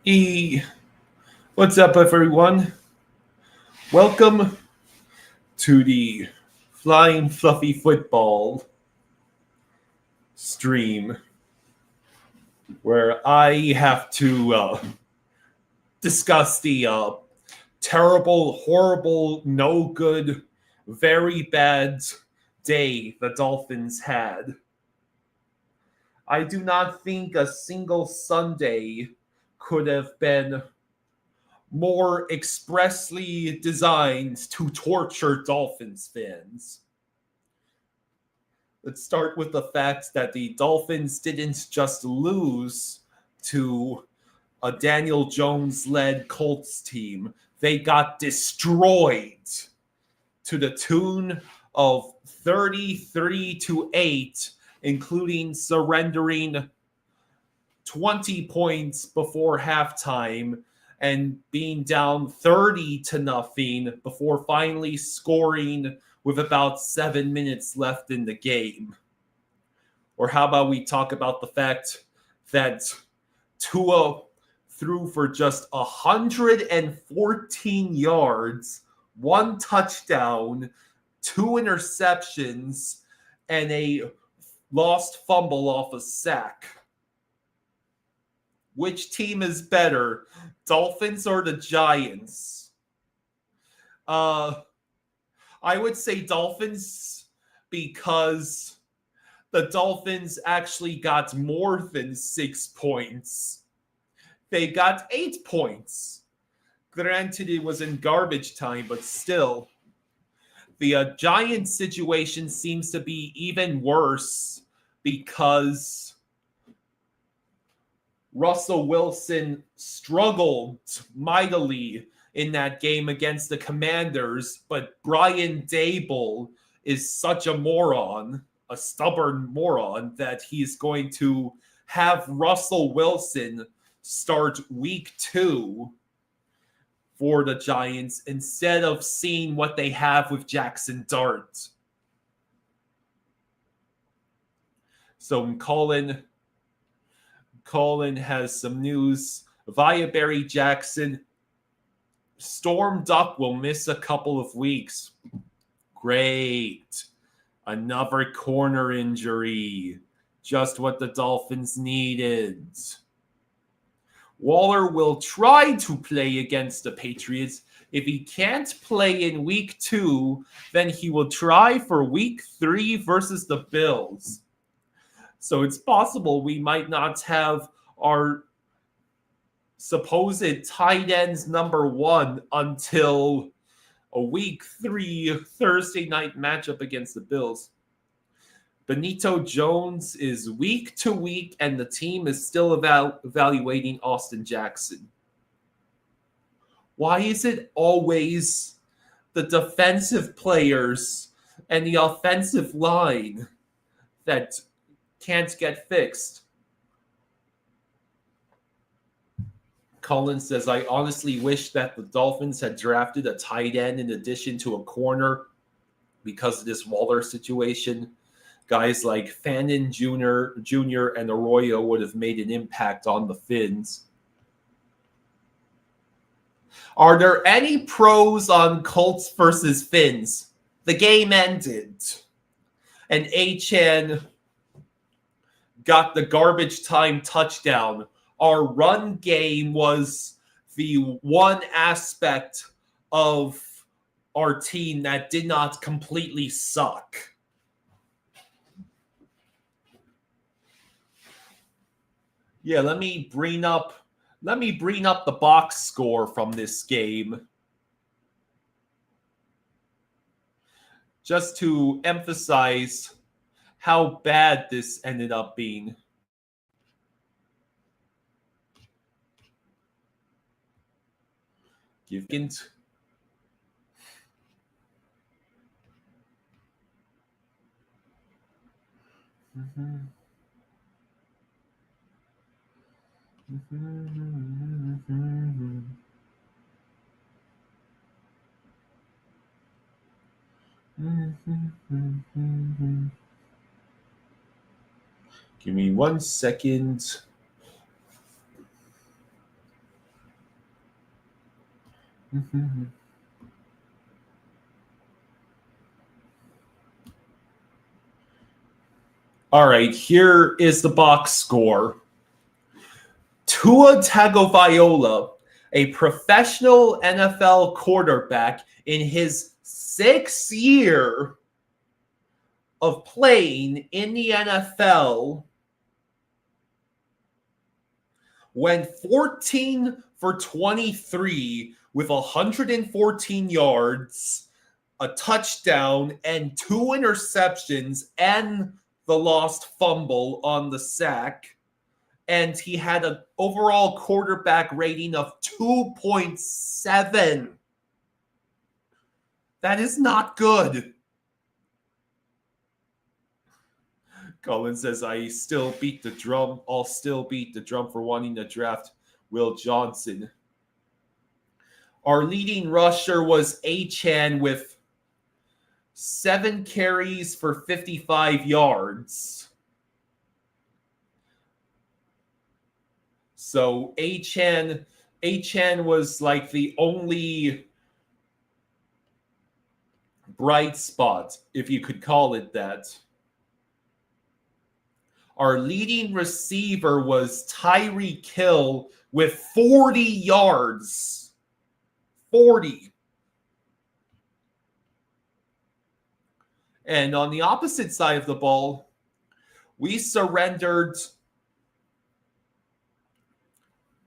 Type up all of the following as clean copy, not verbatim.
E, what's up, everyone? Welcome to the Flying Fluffy Football stream, where I have to discuss the terrible, horrible, no good, very bad day the Dolphins had. I do not think a single Sunday could have been more expressly designed to torture Dolphins fans. Let's start with the fact that the Dolphins didn't just lose to a Daniel Jones led Colts team, they got destroyed to the tune of 33-8, including surrendering 20 points before halftime and being down 30 to nothing before finally scoring with about 7 minutes left in the game. Or how about we talk about the fact that Tua threw for just 114 yards, one touchdown, two interceptions, and a lost fumble off a sack. Which team is better, Dolphins or the Giants? I would say Dolphins because the Dolphins actually got more than 6 points. They got 8 points. Granted, it was in garbage time, but still. The Giants situation seems to be even worse because Russell Wilson struggled mightily in that game against the Commanders, but Brian Dable is such a moron, a stubborn moron, that he's going to have Russell Wilson start week 2 for the Giants instead of seeing what they have with Jackson Dart. So Colin has some news via Barry Jackson. Storm Duck will miss a couple of weeks. Great. Another corner injury. Just what the Dolphins needed. Waller will try to play against the Patriots. If he can't play in week 2, then he will try for week 3 versus the Bills. So it's possible we might not have our supposed tight ends number 1 until a week 3 Thursday night matchup against the Bills. Benito Jones is week to week, and the team is still evaluating Austin Jackson. Why is it always the defensive players and the offensive line that can't get fixed? Cullen says, I honestly wish that the Dolphins had drafted a tight end in addition to a corner because of this Waller situation. Guys like Fannin Jr. and Arroyo would have made an impact on the Finns. Are there any pros on Colts versus Finns? The game ended, and Achane got the garbage time touchdown. Our run game was the one aspect of our team that did not completely suck. Yeah, let me bring up the box score from this game just to emphasize how bad this ended up being. Give it. Mm-hmm. Give me 1 second. All right, here is the box score. Tua Tagovailoa, a professional NFL quarterback in his 6th year of playing in the NFL, went 14 for 23 with 114 yards, a touchdown, and 2 interceptions, and the lost fumble on the sack. And he had an overall quarterback rating of 2.7. That is not good. Colin says, I still beat the drum. I'll still beat the drum for wanting to draft Will Johnson. Our leading rusher was Achane with 7 carries for 55 yards. So Achane was like the only bright spot, if you could call it that. Our leading receiver was Tyreek Hill with 40 yards. 40. And on the opposite side of the ball, we surrendered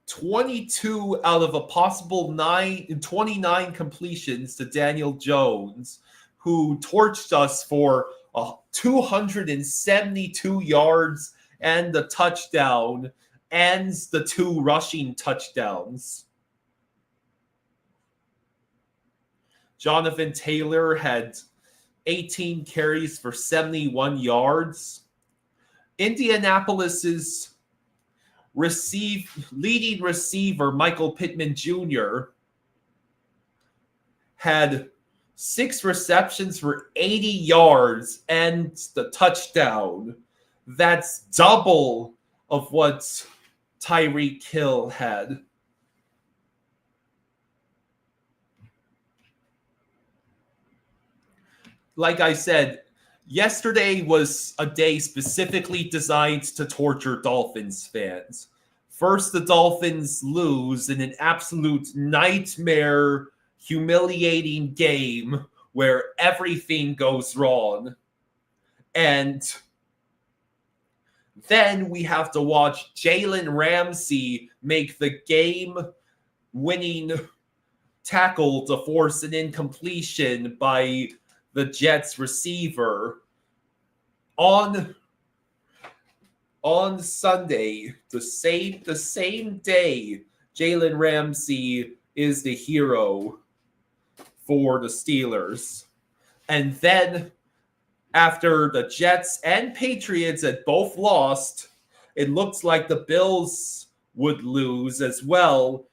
22 out of a possible 29 completions to Daniel Jones, who torched us for 272 yards and the touchdown and the 2 rushing touchdowns. Jonathan Taylor had 18 carries for 71 yards. Indianapolis's leading receiver, Michael Pittman Jr., had 6 receptions for 80 yards and the touchdown. That's double of what Tyreek Hill had. Like I said, yesterday was a day specifically designed to torture Dolphins fans. First, the Dolphins lose in an absolute nightmare, humiliating game where everything goes wrong. And then we have to watch Jalen Ramsey make the game-winning tackle to force an incompletion by the Jets receiver. On Sunday, the same day, Jalen Ramsey is the hero for the Steelers. And then after the Jets and Patriots had both lost, it looks like the Bills would lose as well,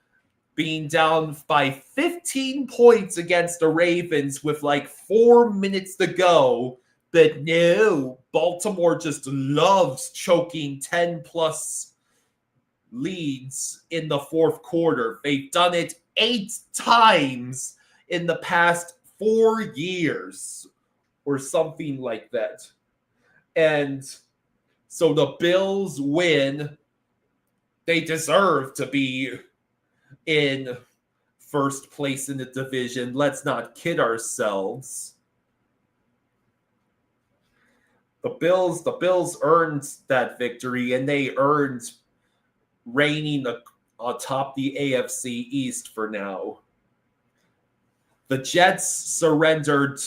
being down by 15 points against the Ravens with like 4 minutes to go. But no, Baltimore just loves choking 10-plus leads in the fourth quarter. They've done it 8 times in the past 4 years or something like that. And so the Bills win. They deserve to be in first place in the division. Let's not kid ourselves. The Bills earned that victory, and they earned reigning atop the AFC East for now. The Jets surrendered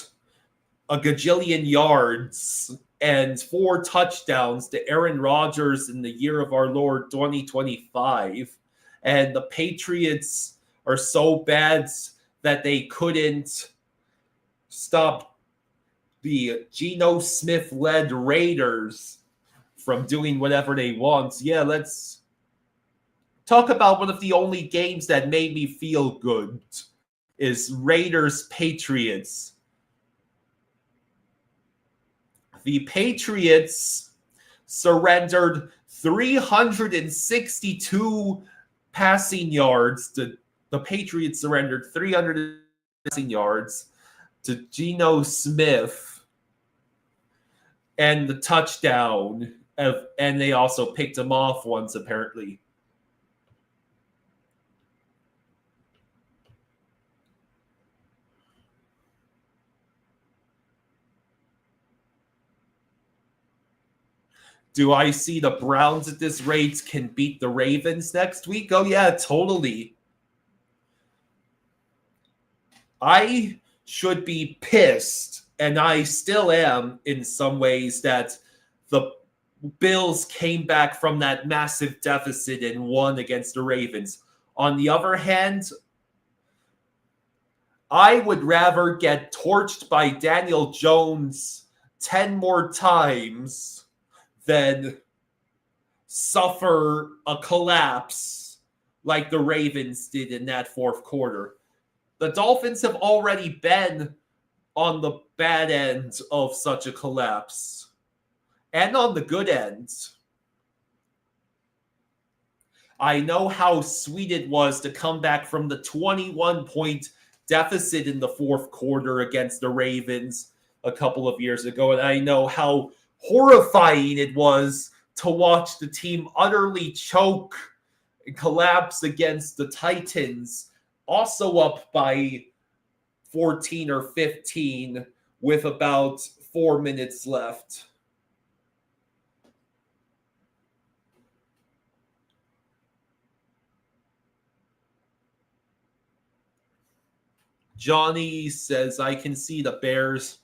a gajillion yards and 4 touchdowns to Aaron Rodgers in the year of our Lord 2025. And the Patriots are so bad that they couldn't stop the Geno Smith-led Raiders from doing whatever they want. Yeah, let's talk about one of the only games that made me feel good is Raiders-Patriots. The Patriots surrendered 362 passing yards to the the Patriots surrendered 300 yards to Geno Smith and the touchdown, and they also picked him off once, apparently. Do I see the Browns at this rate can beat the Ravens next week? Oh, yeah, totally. I should be pissed, and I still am in some ways, that the Bills came back from that massive deficit and won against the Ravens. On the other hand, I would rather get torched by Daniel Jones 10 more times than suffer a collapse like the Ravens did in that fourth quarter. The Dolphins have already been on the bad end of such a collapse, and on the good end. I know how sweet it was to come back from the 21-point deficit in the fourth quarter against the Ravens a couple of years ago, and I know how horrifying it was to watch the team utterly choke and collapse against the Titans, also up by 14 or 15 with about 4 minutes left. Johnny says, I can see the Bears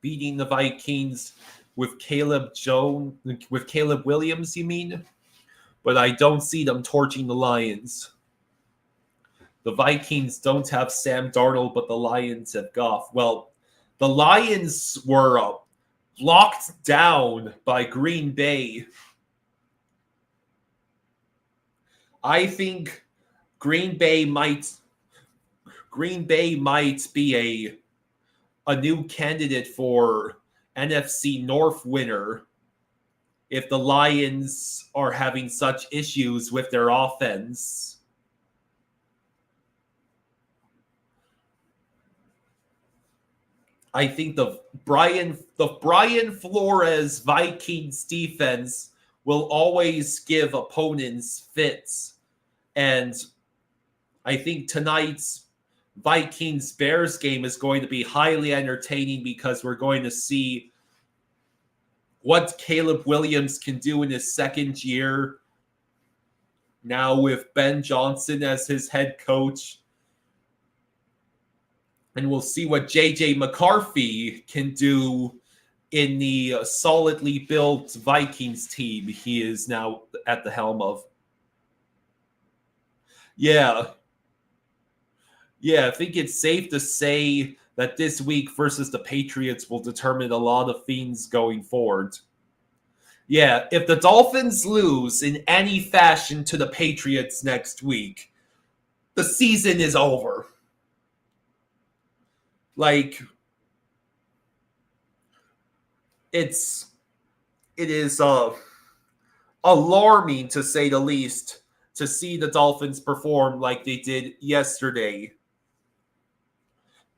beating the Vikings with Caleb Williams, you mean? But I don't see them torching the Lions. The Vikings don't have Sam Darnold, but the Lions have Goff. Well, the Lions were locked down by Green Bay. I think Green Bay might be a new candidate for NFC North winner if the Lions are having such issues with their offense. I think the Brian Flores Vikings defense will always give opponents fits. And I think tonight's Vikings-Bears game is going to be highly entertaining because we're going to see what Caleb Williams can do in his second year now with Ben Johnson as his head coach. And we'll see what J.J. McCarthy can do in the solidly built Vikings team he is now at the helm of. Yeah, I think it's safe to say that this week versus the Patriots will determine a lot of things going forward. Yeah, if the Dolphins lose in any fashion to the Patriots next week, the season is over. Like, it is alarming, to say the least, to see the Dolphins perform like they did yesterday.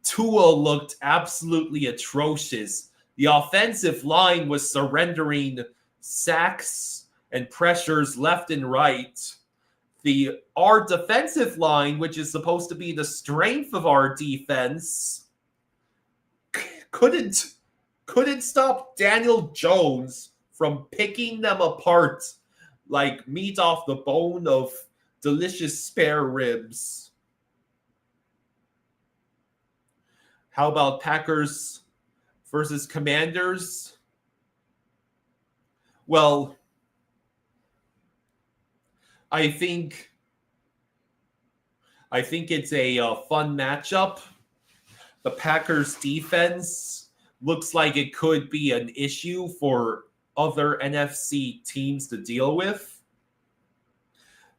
Tua looked absolutely atrocious. The offensive line was surrendering sacks and pressures left and right. Our defensive line, which is supposed to be the strength of our defense, couldn't stop Daniel Jones from picking them apart like meat off the bone of delicious spare ribs. How about Packers versus Commanders? Well, I think it's a fun matchup. The Packers defense looks like it could be an issue for other NFC teams to deal with.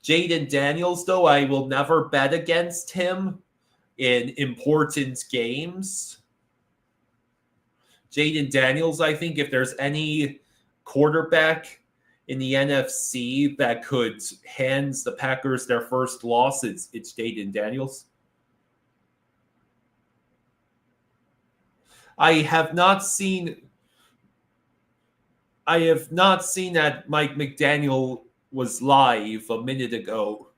Jaden Daniels, though, I will never bet against him in important games. Jaden Daniels, I think if there's any quarterback in the NFC that could hand the Packers their first loss, it's Jayden Daniels. I have not seen that Mike McDaniel was live a minute ago.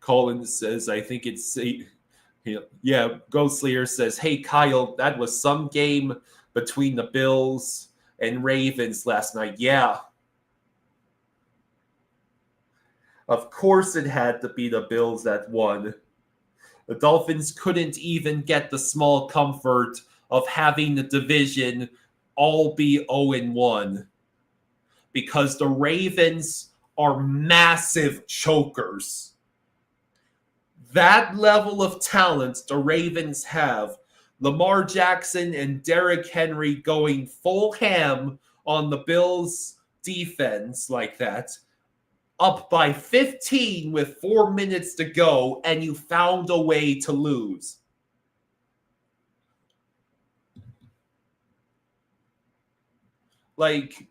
Colin says, I think it's yeah, Ghostslayer says, hey Kyle, that was some game between the Bills and Ravens last night. Yeah. Of course it had to be the Bills that won. The Dolphins couldn't even get the small comfort of having the division all be 0-1 because the Ravens are massive chokers. That level of talent the Ravens have, Lamar Jackson and Derrick Henry going full ham on the Bills' defense like that, up by 15 with 4 minutes to go, and you found a way to lose. Like,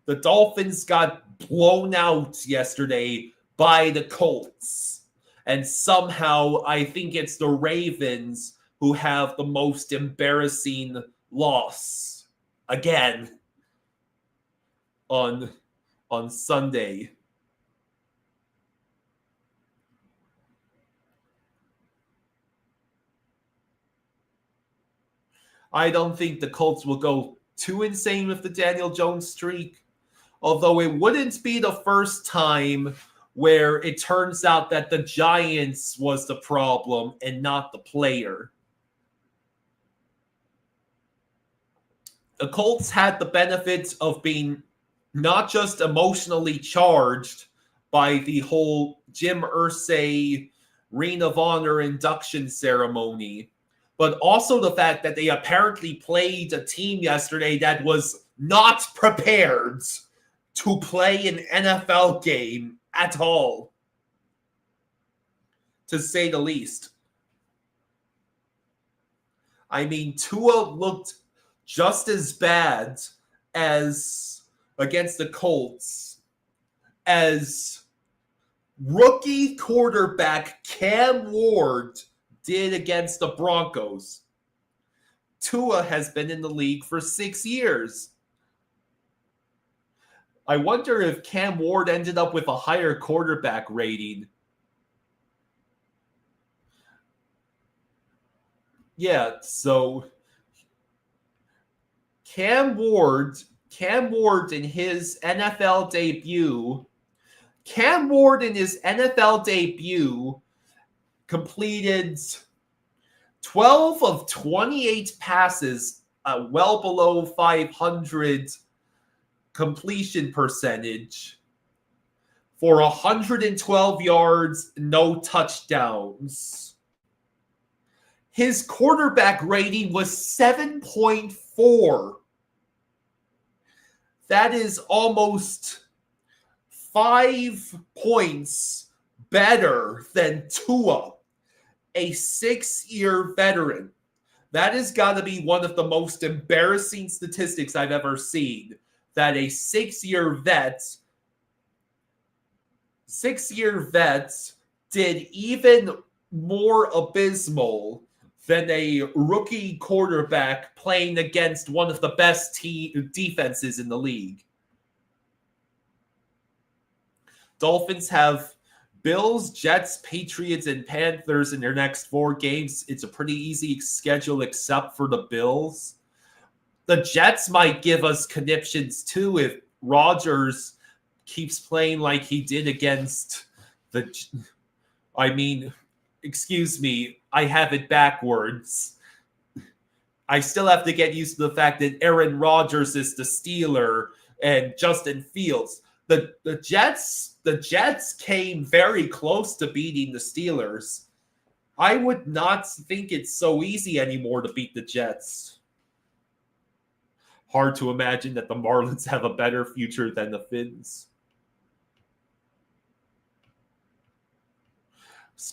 the Dolphins got blown out yesterday by the Colts. And somehow I think it's the Ravens who have the most embarrassing loss again on Sunday. I don't think the Colts will go too insane with the Daniel Jones streak, although it wouldn't be the first time where it turns out that the Giants was the problem and not the player. The Colts had the benefit of being not just emotionally charged by the whole Jim Irsay Ring of Honor induction ceremony, but also the fact that they apparently played a team yesterday that was not prepared to play an NFL game at all, to say the least. I mean, Tua looked just as bad as against the Colts as rookie quarterback Cam Ward did against the Broncos. Tua has been in the league for 6 years. I wonder if Cam Ward ended up with a higher quarterback rating. Yeah, so Cam Ward in his NFL debut completed 12 of 28 passes, well below 500 completion percentage for 112 yards, no touchdowns. His quarterback rating was 7.4. That is almost 5 points better than Tua, a 6-year veteran. That has got to be one of the most embarrassing statistics I've ever seen. That a 6-year vet did even more abysmal than a rookie quarterback playing against one of the best defenses in the league. Dolphins have Bills, Jets, Patriots, and Panthers in their next 4 games. It's a pretty easy schedule except for the Bills. The Jets might give us conniptions too if Rodgers keeps playing like he did against the... excuse me, I have it backwards. I still have to get used to the fact that Aaron Rodgers is the Steeler and Justin Fields. The Jets came very close to beating the Steelers. I would not think it's so easy anymore to beat the Jets. Hard to imagine that the Marlins have a better future than the Finns.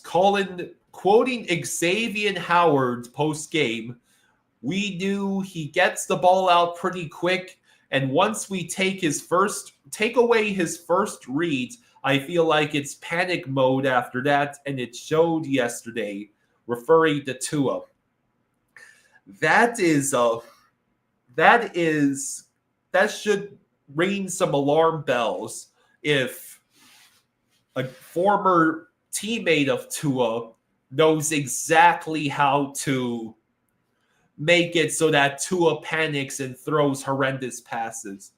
Colin quoting Xavier Howard post-game, we knew he gets the ball out pretty quick And once we take away his first read, I feel like it's panic mode after that, and it showed yesterday, referring to Tua. That should ring some alarm bells if a former teammate of Tua knows exactly how to make it so that Tua panics and throws horrendous passes.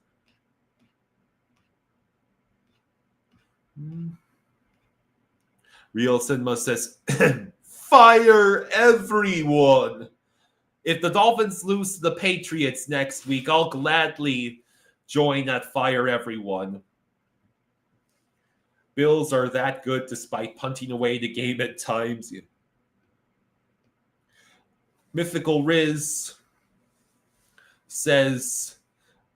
Real Cinema says, fire everyone. If the Dolphins lose to the Patriots next week, I'll gladly join that fire everyone. Bills are that good despite punting away the game at times. Mythical Riz says,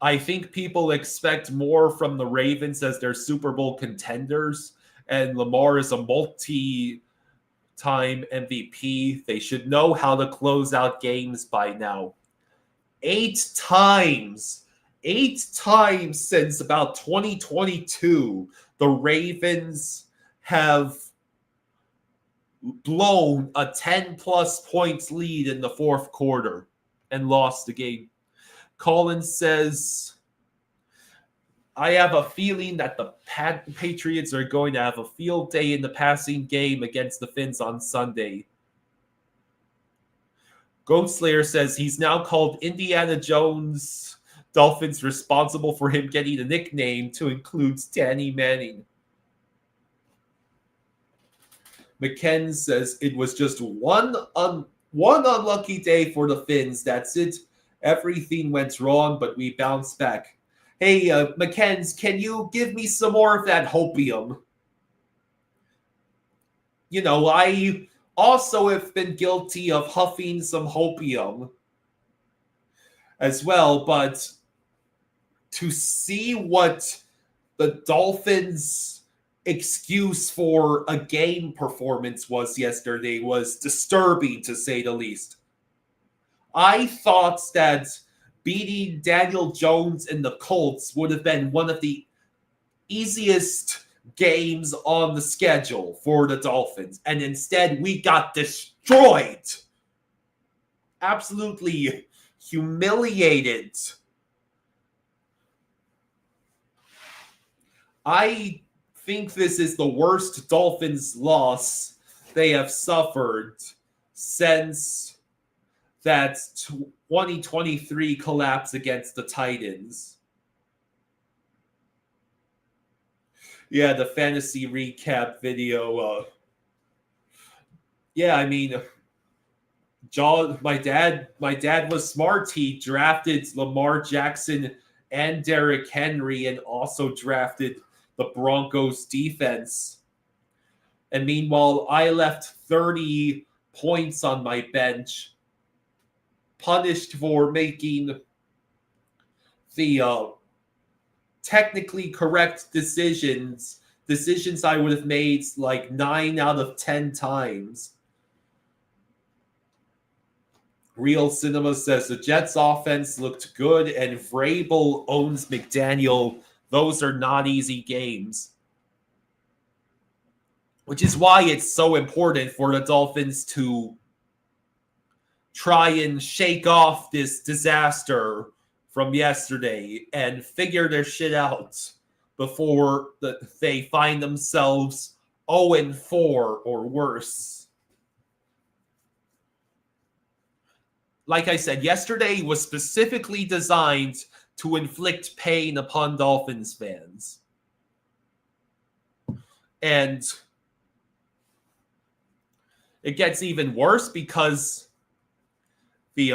I think people expect more from the Ravens as their Super Bowl contenders, and Lamar is a multi-time MVP. They should know how to close out games by now. 8 times since about 2022, the Ravens have blown a 10-plus points lead in the fourth quarter and lost the game. Collins says, I have a feeling that the Patriots are going to have a field day in the passing game against the Finns on Sunday. Goat Slayer says he's now called Indiana Jones Dolphins, responsible for him getting a nickname to include Danny Manning. McKen says it was just one unlucky day for the Finns. That's it. Everything went wrong, but we bounced back. Hey, McKenz, can you give me some more of that hopium? You know, I also have been guilty of huffing some hopium as well, but to see what the Dolphins' excuse for a game performance was yesterday was disturbing, to say the least. I thought that beating Daniel Jones and the Colts would have been one of the easiest games on the schedule for the Dolphins. And instead, we got destroyed. Absolutely humiliated. I think this is the worst Dolphins loss they have suffered since that 2023 collapse against the Titans. Yeah, the fantasy recap video. Yeah, I mean, my dad was smart. He drafted Lamar Jackson and Derrick Henry and also drafted the Broncos defense. And meanwhile, I left 30 points on my bench, punished for making the technically correct decisions I would have made like 9 out of 10 times. Real Cinema says the Jets offense looked good and Vrabel owns McDaniel. Those are not easy games. Which is why it's so important for the Dolphins to try and shake off this disaster from yesterday and figure their shit out before they find themselves 0-4 or worse. Like I said, yesterday was specifically designed to inflict pain upon Dolphins fans. And it gets even worse because the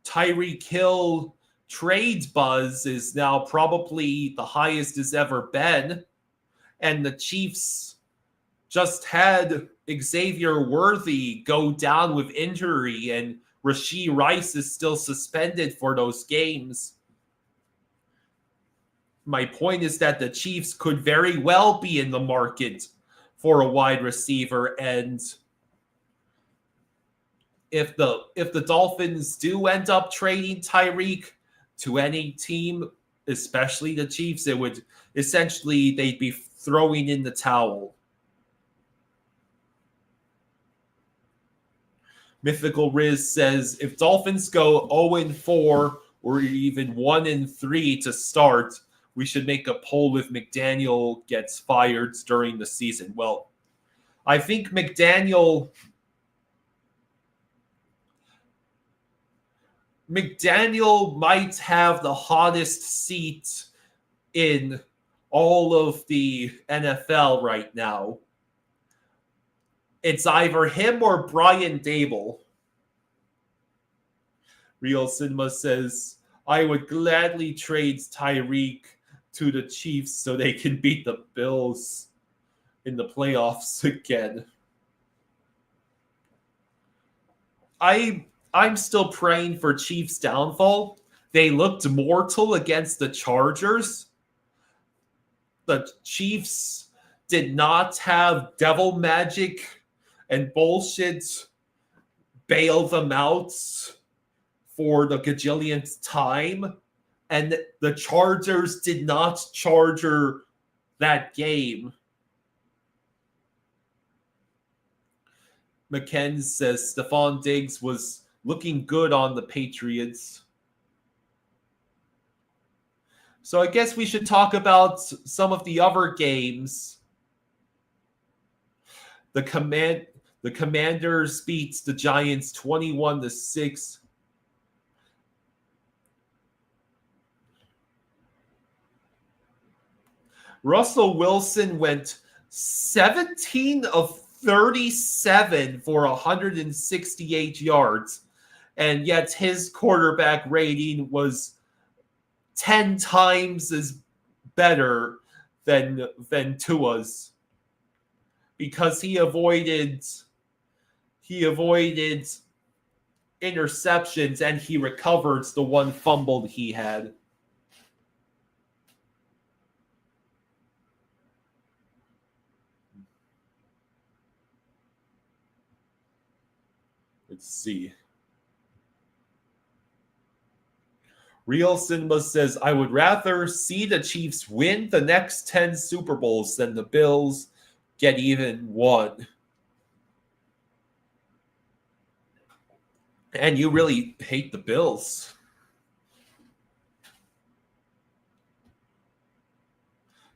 Tyreek Hill trade buzz is now probably the highest it's ever been. And the Chiefs just had Xavier Worthy go down with injury, and Rashee Rice is still suspended for those games. My point is that the Chiefs could very well be in the market for a wide receiver, and if the Dolphins do end up trading Tyreek to any team, especially the Chiefs, it would essentially they'd be throwing in the towel. Mythical Riz says if Dolphins go 0-4 or even 1-3 to start, we should make a poll if McDaniel gets fired during the season. Well, I think McDaniel might have the hottest seat in all of the NFL right now. It's either him or Brian Dable. Real Cinema says, I would gladly trade Tyreek to the Chiefs so they can beat the Bills in the playoffs again. I'm still praying for Chiefs' downfall. They looked mortal against the Chargers. The Chiefs did not have devil magic and bullshit bail them out for the gajillionth time. And the Chargers did not charger that game. McKen says Stephon Diggs was looking good on the Patriots. So I guess we should talk about some of the other games. The Commanders beat the Giants 21-6. Russell Wilson went 17 of 37 for 168 yards, and yet his quarterback rating was 10 times as better than Tua's, because he avoided interceptions and he recovered the one fumble he had. Let's see. Real Cinema says, I would rather see the Chiefs win the next 10 Super Bowls than the Bills get even one. And you really hate the Bills.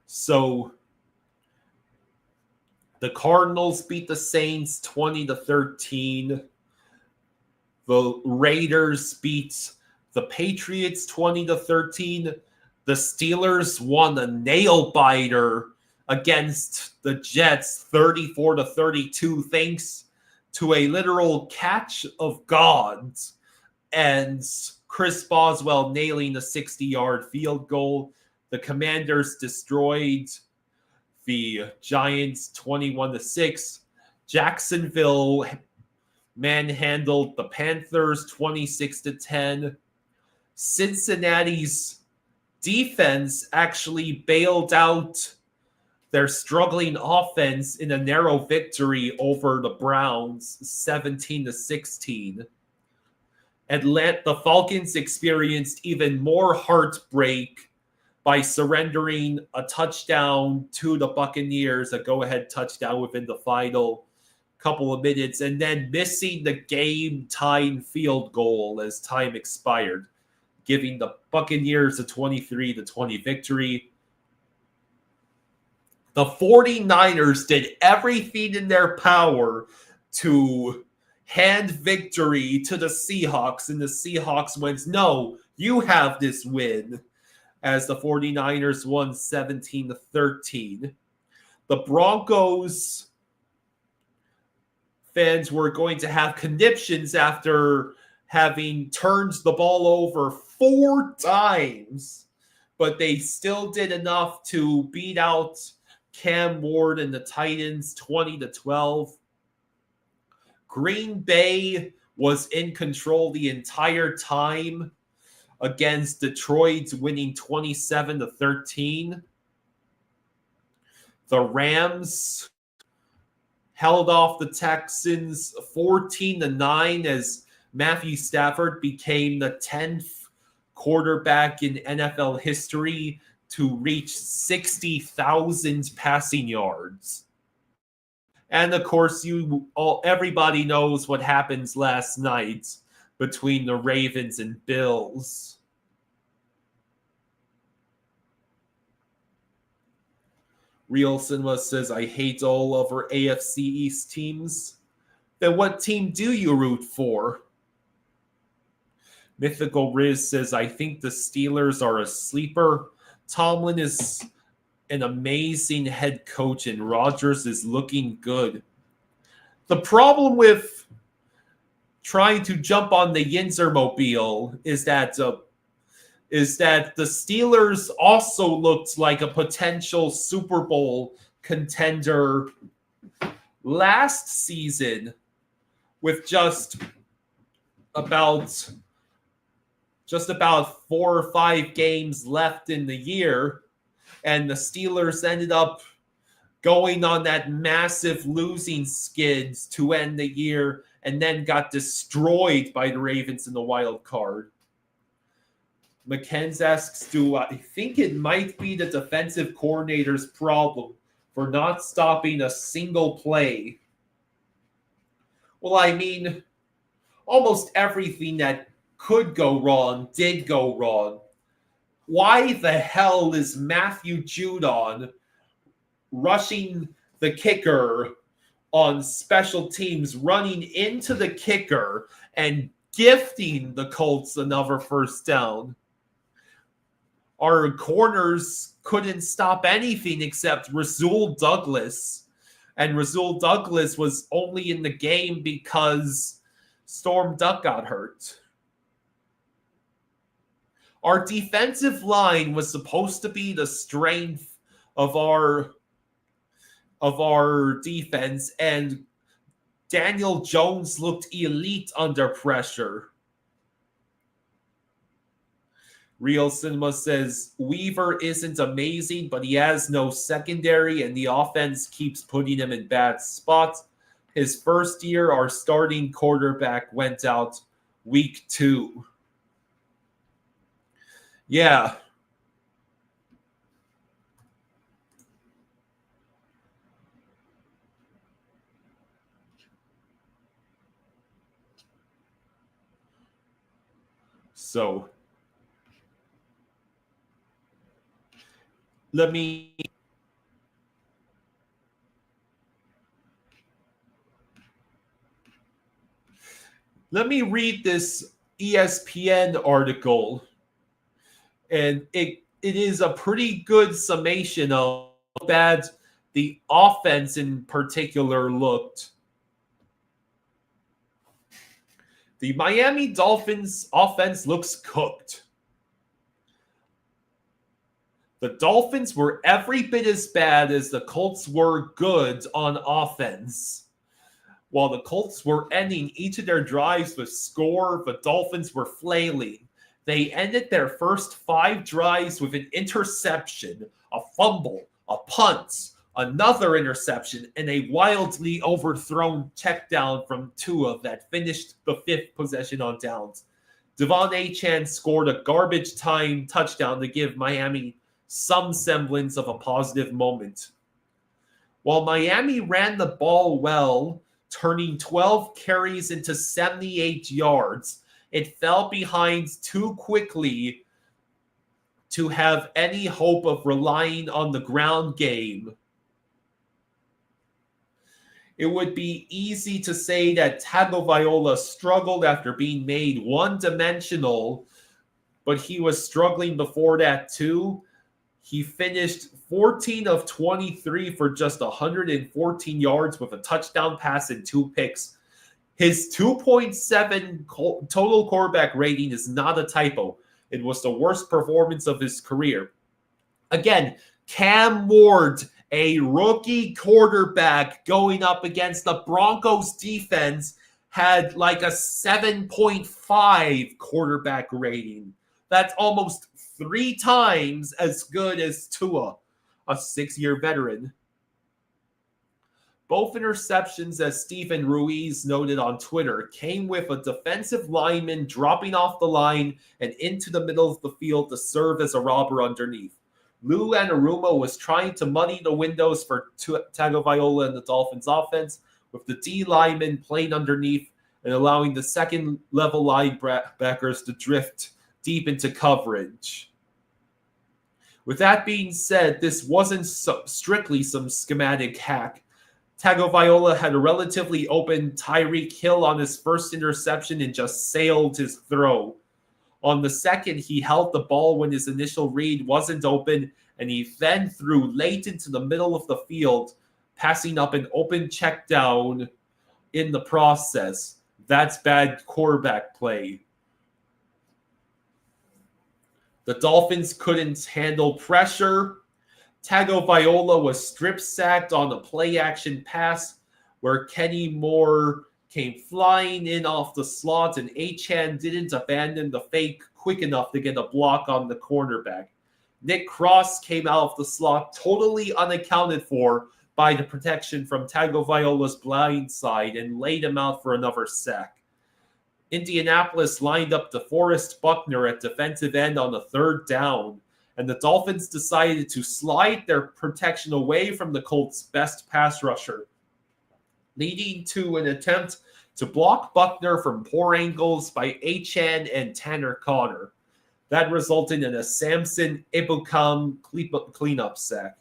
So the Cardinals beat the Saints 20-13. The Raiders beat the Patriots 20-13. The Steelers won a nail biter against the Jets 34-32, thanks to a literal catch of God and Chris Boswell nailing a 60-yard field goal. The Commanders destroyed the Giants 21-6. Jacksonville manhandled the Panthers 26-10. Cincinnati's defense actually bailed out their struggling offense in a narrow victory over the Browns 17-16. The Falcons experienced even more heartbreak by surrendering a touchdown to the Buccaneers, a go-ahead touchdown within the final couple of minutes, and then missing the game-tying field goal as time expired, giving the Buccaneers a 23-20 victory. The 49ers did everything in their power to hand victory to the Seahawks, and the Seahawks went, no, you have this win, as the 49ers won 17-13. The Broncos fans were going to have conniptions after having turned the ball over 4 times, but they still did enough to beat out Cam Ward and the Titans 20-12. Green Bay was in control the entire time against Detroit, winning 27-13. The Rams held off the Texans 14-9 as Matthew Stafford became the 10th quarterback in NFL history to reach 60,000 passing yards. And of course, everybody knows what happens last night between the Ravens and Bills. Real Cinema says, I hate all of our AFC East teams. Then what team do you root for? Mythical Riz says, I think the Steelers are a sleeper. Tomlin is an amazing head coach and Rodgers is looking good. The problem with trying to jump on the Yinzer mobile is that the Steelers also looked like a potential Super Bowl contender last season with just about 4 or 5 games left in the year, and the Steelers ended up going on that massive losing skids to end the year and then got destroyed by the Ravens in the wild card. McKenz asks, do I think it might be the defensive coordinator's problem for not stopping a single play? Well, I mean, almost everything that could go wrong did go wrong. Why the hell is Matthew Judon rushing the kicker on special teams, running into the kicker and gifting the Colts another first down? Our corners couldn't stop anything except Rasul Douglas. And Rasul Douglas was only in the game because Storm Duck got hurt. Our defensive line was supposed to be the strength of our defense, and Daniel Jones looked elite under pressure. Real Cinema says, Weaver isn't amazing, but he has no secondary, and the offense keeps putting him in bad spots. His first year, our starting quarterback went out week 2. Yeah. So let me read this ESPN article, and it is a pretty good summation of how bad the offense in particular looked. The Miami Dolphins offense looks cooked. The Dolphins were every bit as bad as the Colts were good on offense. While the Colts were ending each of their drives with score, the Dolphins were flailing. They ended their first 5 drives with an interception, a fumble, a punt, another interception, and a wildly overthrown check down from Tua that finished the 5th possession on downs. Devon Achane scored a garbage time touchdown to give Miami some semblance of a positive moment. While Miami ran the ball well, turning 12 carries into 78 yards, it fell behind too quickly to have any hope of relying on the ground game. It would be easy to say that Tagovailoa struggled after being made one-dimensional, but he was struggling before that too. He finished 14 of 23 for just 114 yards with a touchdown pass and 2 picks. His 2.7 total quarterback rating is not a typo. It was the worst performance of his career. Again, Cam Ward, a rookie quarterback going up against the Broncos defense, had like a 7.5 quarterback rating. That's almost 3 times as good as Tua, a 6-year veteran. Both interceptions, as Stephen Ruiz noted on Twitter, came with a defensive lineman dropping off the line and into the middle of the field to serve as a robber underneath. Lou Anarumo was trying to muddy the windows for Tagovailoa and the Dolphins offense, with the D lineman playing underneath and allowing the second-level linebackers to drift deep into coverage. With that being said, this wasn't strictly some schematic hack. Tagovailoa had a relatively open Tyreek Hill on his first interception and just sailed his throw. On the second, he held the ball when his initial read wasn't open, and he then threw late into the middle of the field, passing up an open check down in the process. That's bad quarterback play. The Dolphins couldn't handle pressure. Tagovailoa was strip sacked on a play action pass where Kenny Moore came flying in off the slot, and Achane didn't abandon the fake quick enough to get a block on the cornerback. Nick Cross came out of the slot totally unaccounted for by the protection from Tagovailoa's blind side and laid him out for another sack. Indianapolis lined up DeForest Buckner at defensive end on the third down, and the Dolphins decided to slide their protection away from the Colts' best pass rusher, leading to an attempt to block Buckner from poor angles by Achane and Tanner Conner. That resulted in a Samson Ebukam cleanup sack.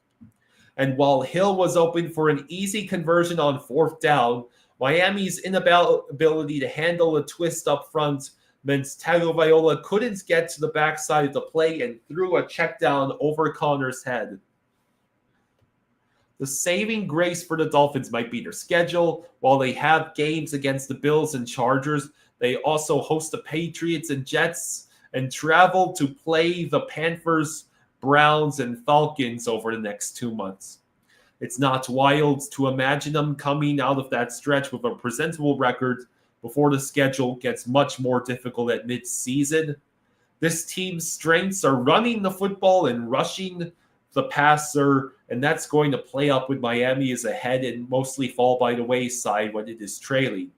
And while Hill was open for an easy conversion on fourth down, Miami's inability to handle a twist up front meant Tagovailoa couldn't get to the backside of the play and threw a check down over Connor's head. The saving grace for the Dolphins might be their schedule. While they have games against the Bills and Chargers, they also host the Patriots and Jets and travel to play the Panthers, Browns, and Falcons over the next 2 months. It's not wild to imagine them coming out of that stretch with a presentable record before the schedule gets much more difficult at mid-season. This team's strengths are running the football and rushing the passer, and that's going to play up with Miami as ahead and mostly fall by the wayside when it is trailing.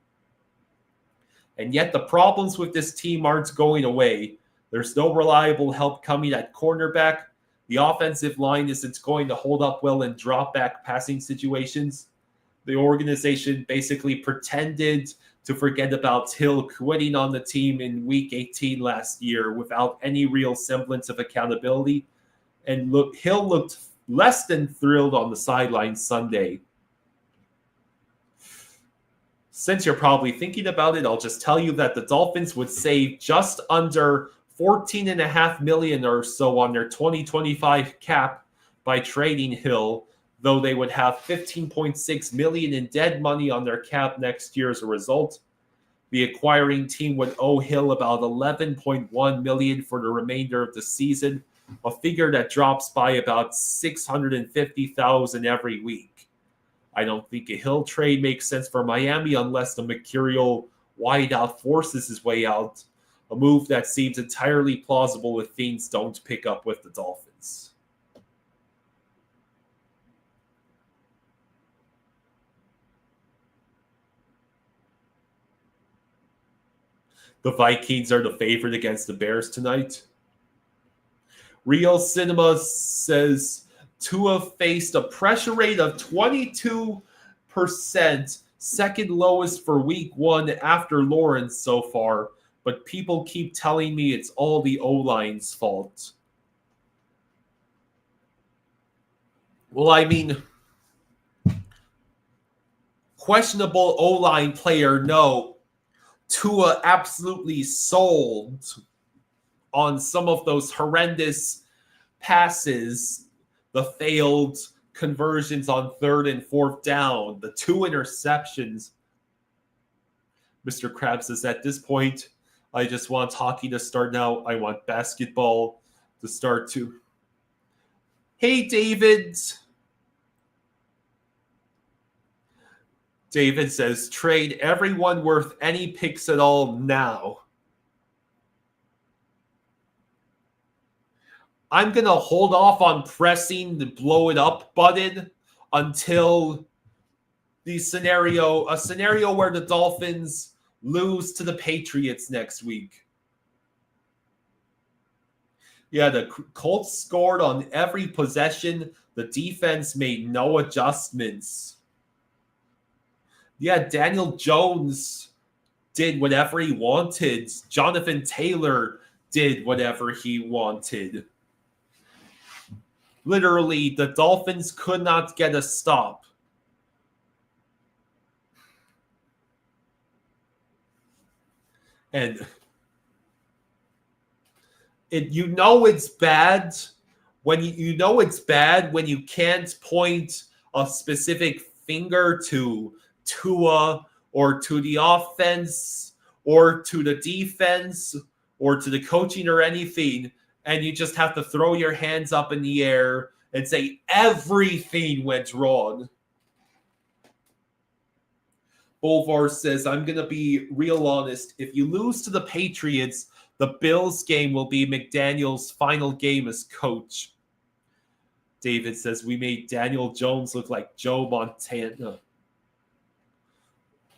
And yet the problems with this team aren't going away. There's no reliable help coming at cornerback. The offensive line isn't going to hold up well in drop-back passing situations. The organization basically pretended to forget about Hill quitting on the team in Week 18 last year without any real semblance of accountability. And Hill looked less than thrilled on the sideline Sunday. Since you're probably thinking about it, I'll just tell you that the Dolphins would save just under $14.5 million or so on their 2025 cap by trading Hill, though they would have $15.6 million in dead money on their cap next year as a result. The acquiring team would owe Hill about $11.1 million for the remainder of the season, a figure that drops by about $650,000 every week. I don't think a Hill trade makes sense for Miami unless the mercurial wideout forces his way out, a move that seems entirely plausible if things don't pick up with the Dolphins. The Vikings are the favorite against the Bears tonight. Real Cinema says Tua faced a pressure rate of 22%, second lowest for week one after Lawrence so far, but people keep telling me it's all the O-line's fault. Well, I mean, questionable O-line player, no. Tua absolutely sold on some of those horrendous passes, the failed conversions on third and fourth down, the 2 interceptions. Mr. Krabs says, at this point, I just want hockey to start now. I want basketball to start too. Hey, David. David says, trade everyone worth any picks at all now. I'm going to hold off on pressing the blow it up button until a scenario where the Dolphins lose to the Patriots next week. Yeah, the Colts scored on every possession. The defense made no adjustments. Yeah, Daniel Jones did whatever he wanted. Jonathan Taylor did whatever he wanted. Literally, the Dolphins could not get a stop. And it's bad when it's bad when you can't point a specific finger to Tua or to the offense or to the defense or to the coaching or anything, and you just have to throw your hands up in the air and say everything went wrong. Bolvar says, I'm going to be real honest. If you lose to the Patriots, the Bills game will be McDaniel's final game as coach. David says, we made Daniel Jones look like Joe Montana.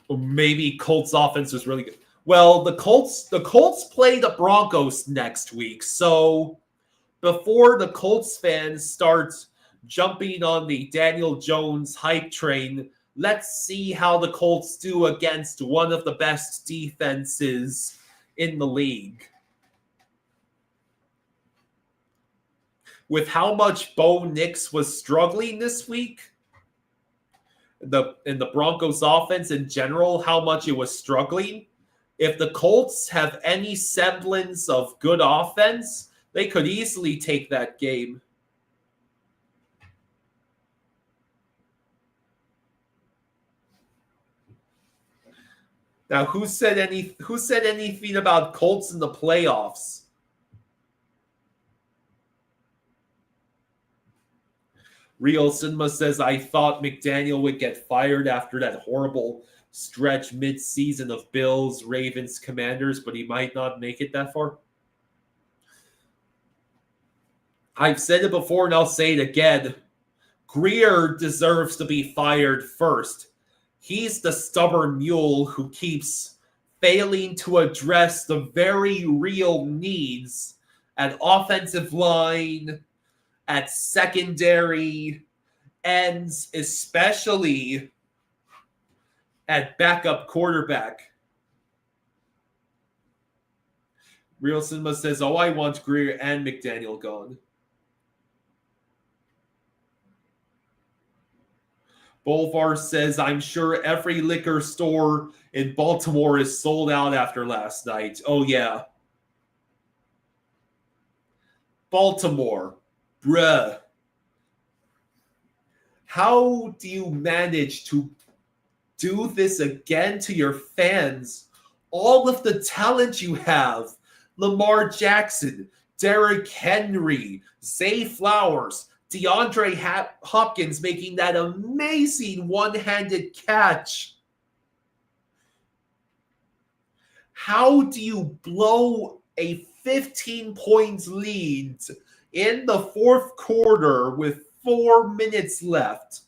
Or maybe Colts offense was really good. Well, the Colts play the Broncos next week. So before the Colts fans start jumping on the Daniel Jones hype train, let's see how the Colts do against one of the best defenses in the league. With how much Bo Nix was struggling this week, in the Broncos offense in general, how much it was struggling, if the Colts have any semblance of good offense, they could easily take that game. Now, who said anything about Colts in the playoffs? Real Cinema says, I thought McDaniel would get fired after that horrible stretch mid-season of Bills, Ravens, Commanders, but he might not make it that far. I've said it before and I'll say it again. Greer deserves to be fired first. He's the stubborn mule who keeps failing to address the very real needs at offensive line, at secondary ends, especially at backup quarterback. Real Cinema says, oh, I want Greer and McDaniel gone. Bolvar says, I'm sure every liquor store in Baltimore is sold out after last night. Oh, yeah. Baltimore. Bruh. How do you manage to do this again to your fans? All of the talent you have. Lamar Jackson, Derrick Henry, Zay Flowers, DeAndre Hopkins making that amazing one-handed catch. How do you blow a 15 points lead in the fourth quarter with 4 minutes left?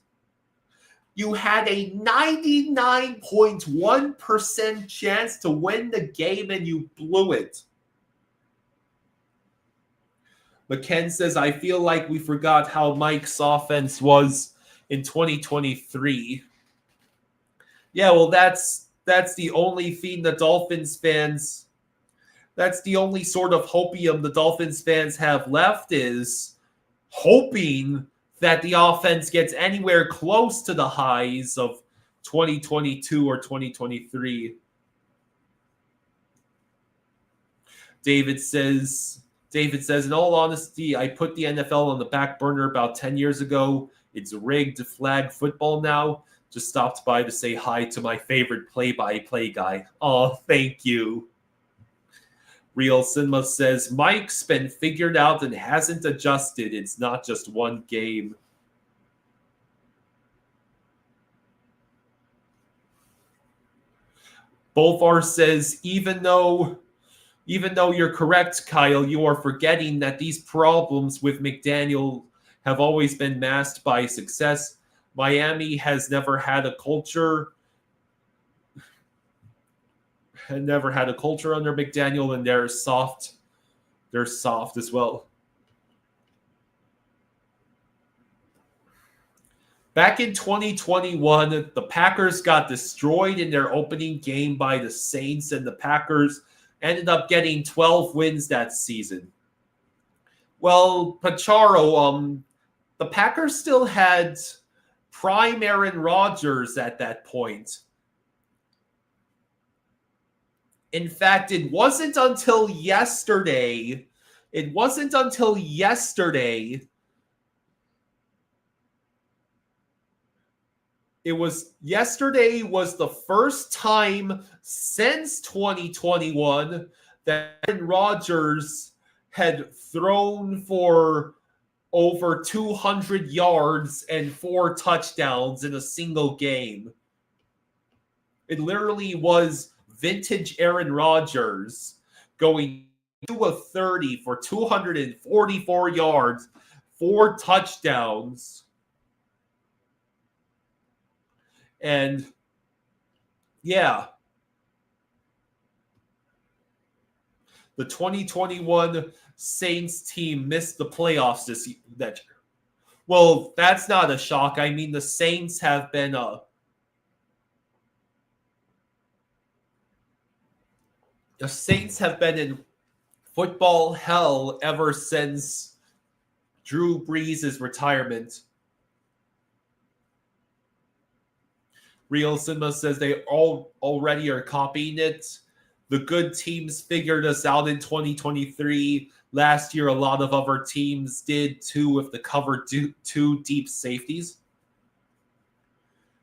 You had a 99.1% chance to win the game and you blew it. McKen says, I feel like we forgot how Mike's offense was in 2023. Yeah, well, that's the only thing the Dolphins fans, that's the only sort of hopium the Dolphins fans have left, is hoping that the offense gets anywhere close to the highs of 2022 or 2023. David says, in all honesty, I put the NFL on the back burner about 10 years ago. It's rigged flag football now. Just stopped by to say hi to my favorite play-by-play guy. Oh, thank you. Real Cinema says, Mike's been figured out and hasn't adjusted. It's not just one game. Bolvar says, even though you're correct, Kyle, you are forgetting that these problems with McDaniel have always been masked by success. Miami has never had a culture, under McDaniel, and they're soft. They're soft as well. Back in 2021, the Packers got destroyed in their opening game by the Saints, and the Packers ended up getting 12 wins that season. Well, Pacharo, the Packers still had prime Aaron Rodgers at that point. In fact, it wasn't until yesterday. It wasn't until yesterday. Yesterday was the first time since 2021 that Aaron Rodgers had thrown for over 200 yards and 4 touchdowns in a single game. It literally was vintage Aaron Rodgers going 2 of 30 for 244 yards, 4 touchdowns. And yeah, the 2021 Saints team missed the playoffs this year. Well, that's not a shock. I mean, the Saints have been in football hell ever since Drew Brees' retirement. Real Cinema says they already are copying it. The good teams figured us out in 2023. Last year, a lot of other teams did too with the cover 2 deep safeties.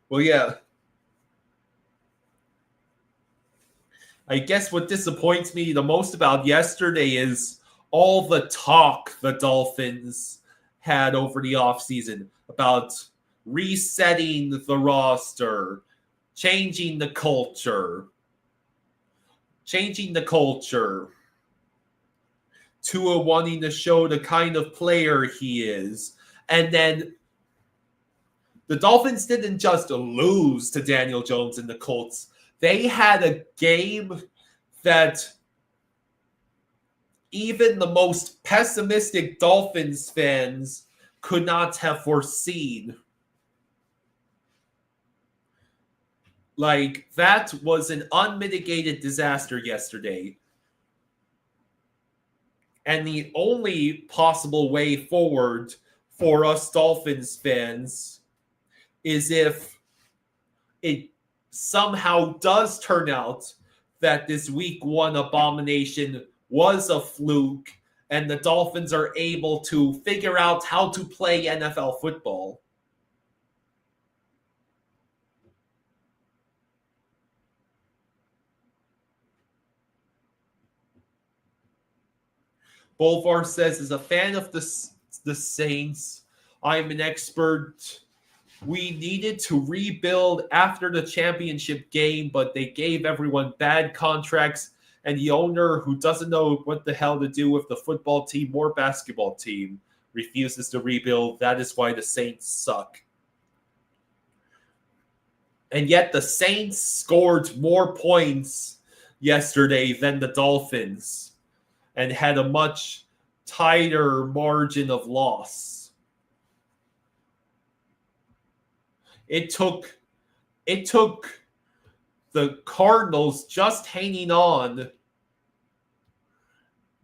Well, yeah. I guess what disappoints me the most about yesterday is all the talk the Dolphins had over the offseason about resetting the roster, changing the culture. Tua wanting to show the kind of player he is. And then the Dolphins didn't just lose to Daniel Jones and the Colts. They had a game that even the most pessimistic Dolphins fans could not have foreseen. Like, that was an unmitigated disaster yesterday. And the only possible way forward for us Dolphins fans is if it somehow does turn out that this week 1 abomination was a fluke and the Dolphins are able to figure out how to play NFL football. Bolvar says, as a fan of the Saints, I'm an expert. We needed to rebuild after the championship game, but they gave everyone bad contracts, and the owner, who doesn't know what the hell to do with the football team or basketball team, refuses to rebuild. That is why the Saints suck. And yet the Saints scored more points yesterday than the Dolphins and had a much tighter margin of loss. It took the Cardinals just hanging on.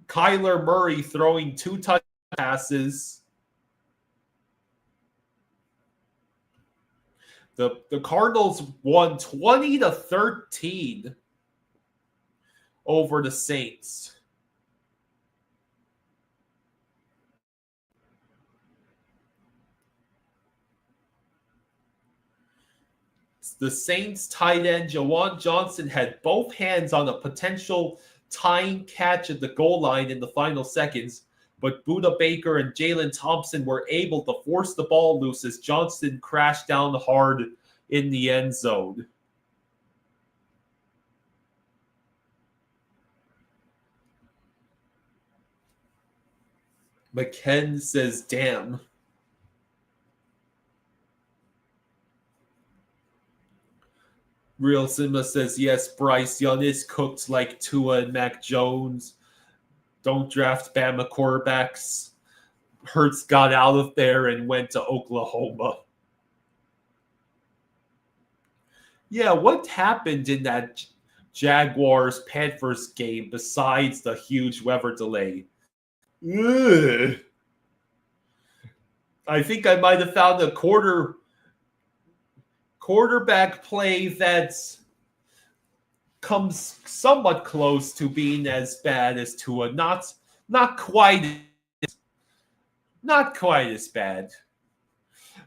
Kyler Murray throwing 2 touch passes. The Cardinals won 20-13 over the Saints. The Saints tight end Jawan Johnson had both hands on a potential tying catch at the goal line in the final seconds, but Budda Baker and Jalen Thompson were able to force the ball loose as Johnson crashed down hard in the end zone. McKen says, damn. Real Cinema says, yes, Bryce Young is cooked like Tua and Mac Jones. Don't draft Bama quarterbacks. Hurts got out of there and went to Oklahoma. Yeah, what happened in that Jaguars-Panthers game besides the huge weather delay? Ugh. I think I might have found a quarterback play that comes somewhat close to being as bad as Tua. Not quite as bad.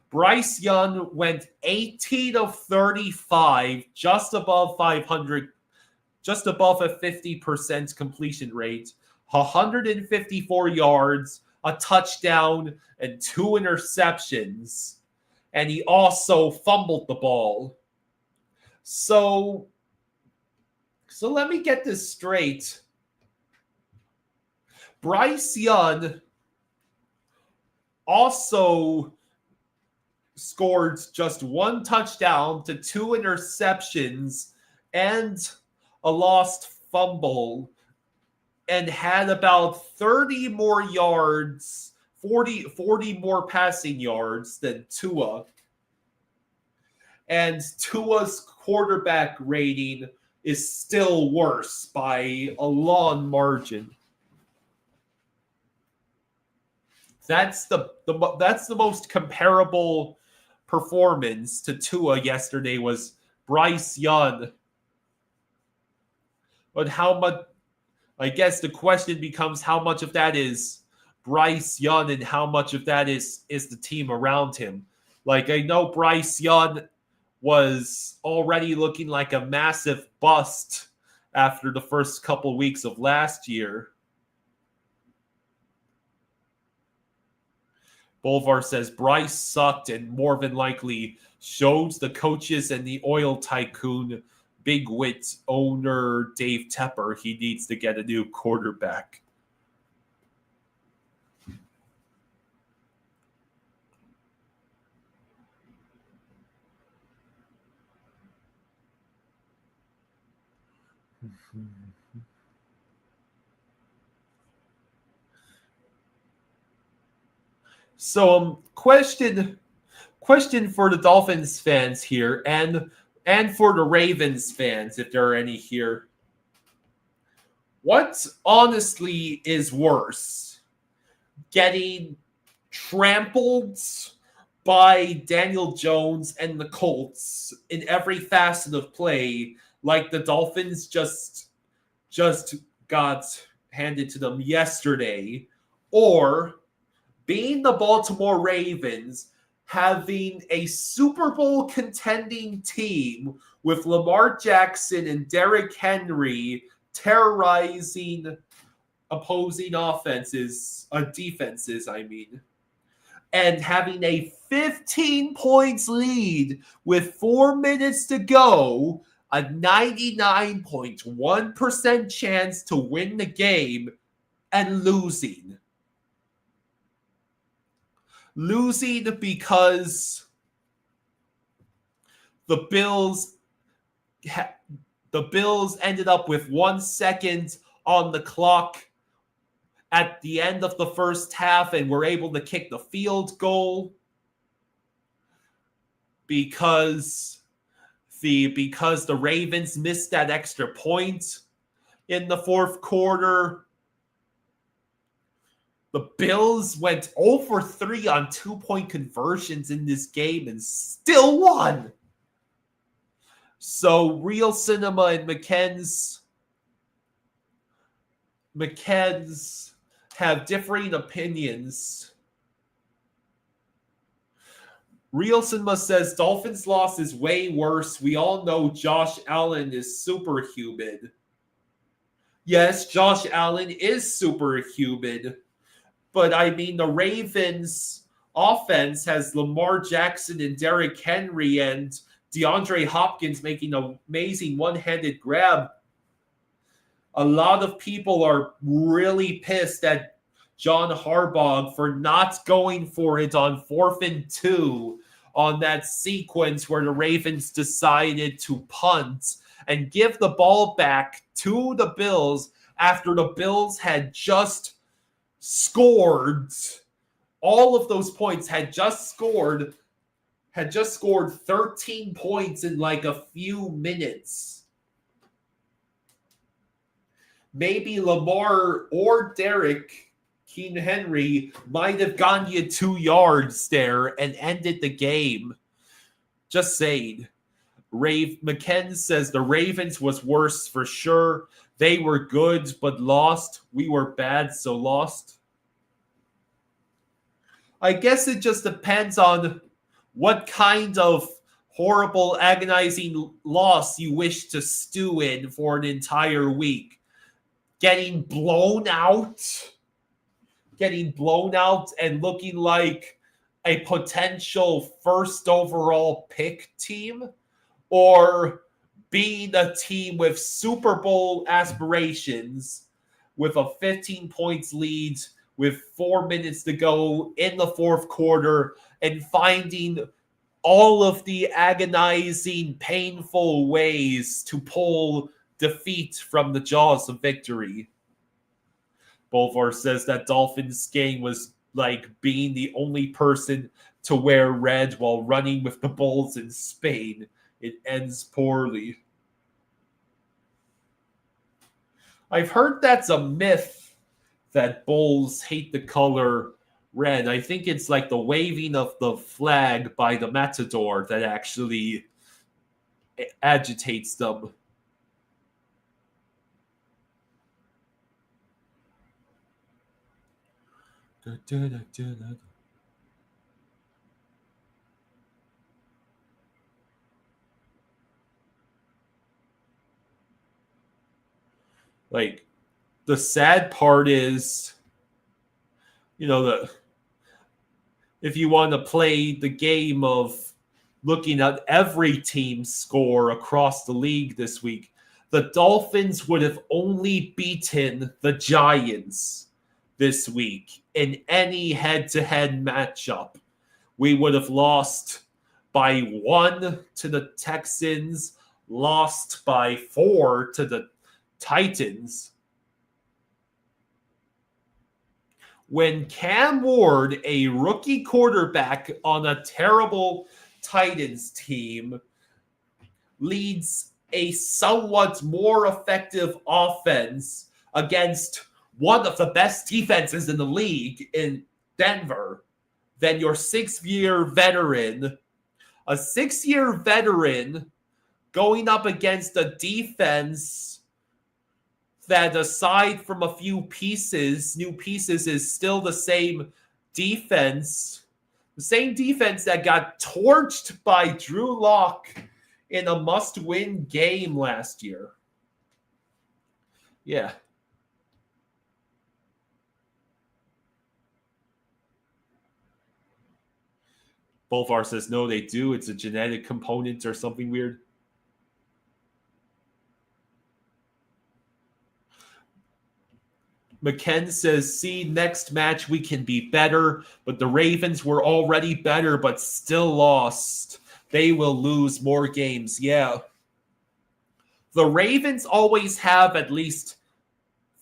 Bryce Young went 18 of 35, just above 500, just above a 50% completion rate, 154 yards, a touchdown, and 2 interceptions. And he also fumbled the ball. So let me get this straight. Bryce Young also scored just 1 touchdown to 2 interceptions and a lost fumble, and had about 30 more yards, 40 more passing yards than Tua. And Tua's quarterback rating is still worse by a long margin. That's the most comparable performance to Tua yesterday was Bryce Young. But how much? I guess the question becomes how much of that is Bryce Young and how much of that is the team around him. Like, I know Bryce Young was already looking like a massive bust after the first couple weeks of last year. Bolvar says Bryce sucked and more than likely shows the coaches and the oil tycoon big wit owner Dave Tepper he needs to get a new quarterback. So, question for the Dolphins fans here, and for the Ravens fans, if there are any here. What honestly is worse? Getting trampled by Daniel Jones and the Colts in every facet of play, like the Dolphins just got handed to them yesterday, or being the Baltimore Ravens, having a Super Bowl contending team with Lamar Jackson and Derrick Henry terrorizing opposing defenses, and having a 15 points lead with 4 minutes to go, a 99.1% chance to win the game, and losing. Losing because the Bills ended up with 1 second on the clock at the end of the first half and were able to kick the field goal because the Ravens missed that extra point in the fourth quarter. The Bills went 0 for 3 on 2-point conversions in this game and still won. So Real Cinema and McKenz have differing opinions. Real Cinema says Dolphins' loss is way worse. We all know Josh Allen is superhuman. Yes, Josh Allen is superhuman. But, I mean, the Ravens' offense has Lamar Jackson and Derrick Henry and DeAndre Hopkins making an amazing one-handed grab. A lot of people are really pissed at John Harbaugh for not going for it on 4th and 2 on that sequence where the Ravens decided to punt and give the ball back to the Bills after the Bills had just scored. All of those points had just scored 13 points in like a few minutes. Maybe Lamar or Derek King Henry might have gotten you 2 yards there and ended the game. Just saying. McKen says the Ravens was worse for sure. They were good but lost. We were bad, so lost. I guess it just depends on what kind of horrible, agonizing loss you wish to stew in for an entire week. Getting blown out and looking like a potential first overall pick team, or being a team with Super Bowl aspirations with a 15 points lead with 4 minutes to go in the fourth quarter and finding all of the agonizing, painful ways to pull defeat from the jaws of victory. Bolvar says that Dolphins game was like being the only person to wear red while running with the Bulls in Spain. It ends poorly. I've heard that's a myth that Bulls hate the color red. I think it's like the waving of the flag by the Matador that actually agitates them. Like, the sad part is, if you want to play the game of looking at every team's score across the league this week, the Dolphins would have only beaten the Giants this week in any head-to-head matchup. We would have lost by 1 to the Texans, lost by 4 to the Titans. When Cam Ward, a rookie quarterback on a terrible Titans team, leads a somewhat more effective offense against one of the best defenses in the league in Denver, than your 6-year veteran. A 6-year veteran going up against a defense that, aside from a few new pieces, is still the same defense. The same defense that got torched by Drew Lock in a must-win game last year. Yeah. Bolvar says, no, they do. It's a genetic component or something weird. McKen says, see, next match we can be better, but the Ravens were already better but still lost. They will lose more games. Yeah. The Ravens always have at least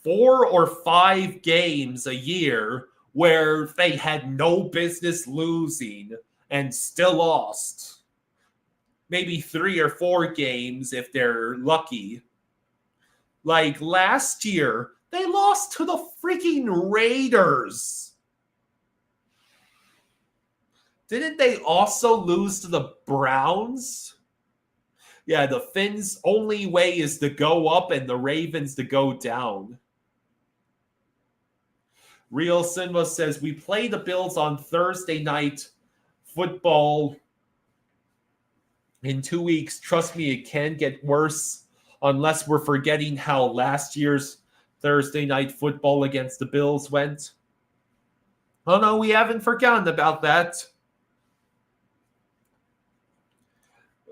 4 or 5 games a year where they had no business losing and still lost. Maybe 3 or 4 games if they're lucky. Like last year, they lost to the freaking Raiders. Didn't they also lose to the Browns? Yeah, the Finns' only way is to go up and the Ravens to go down. Real Cinema says, we play the Bills on Thursday night football in 2 weeks. Trust me, it can get worse unless we're forgetting how last year's Thursday night football against the Bills went. Oh no, we haven't forgotten about that.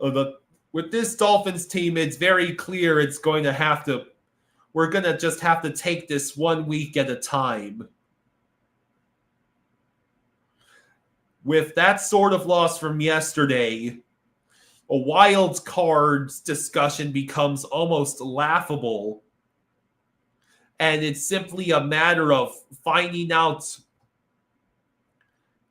With this Dolphins team, it's very clear we're going to just have to take this 1 week at a time. with that sort of loss from yesterday, a wild cards discussion becomes almost laughable. And it's simply a matter of finding out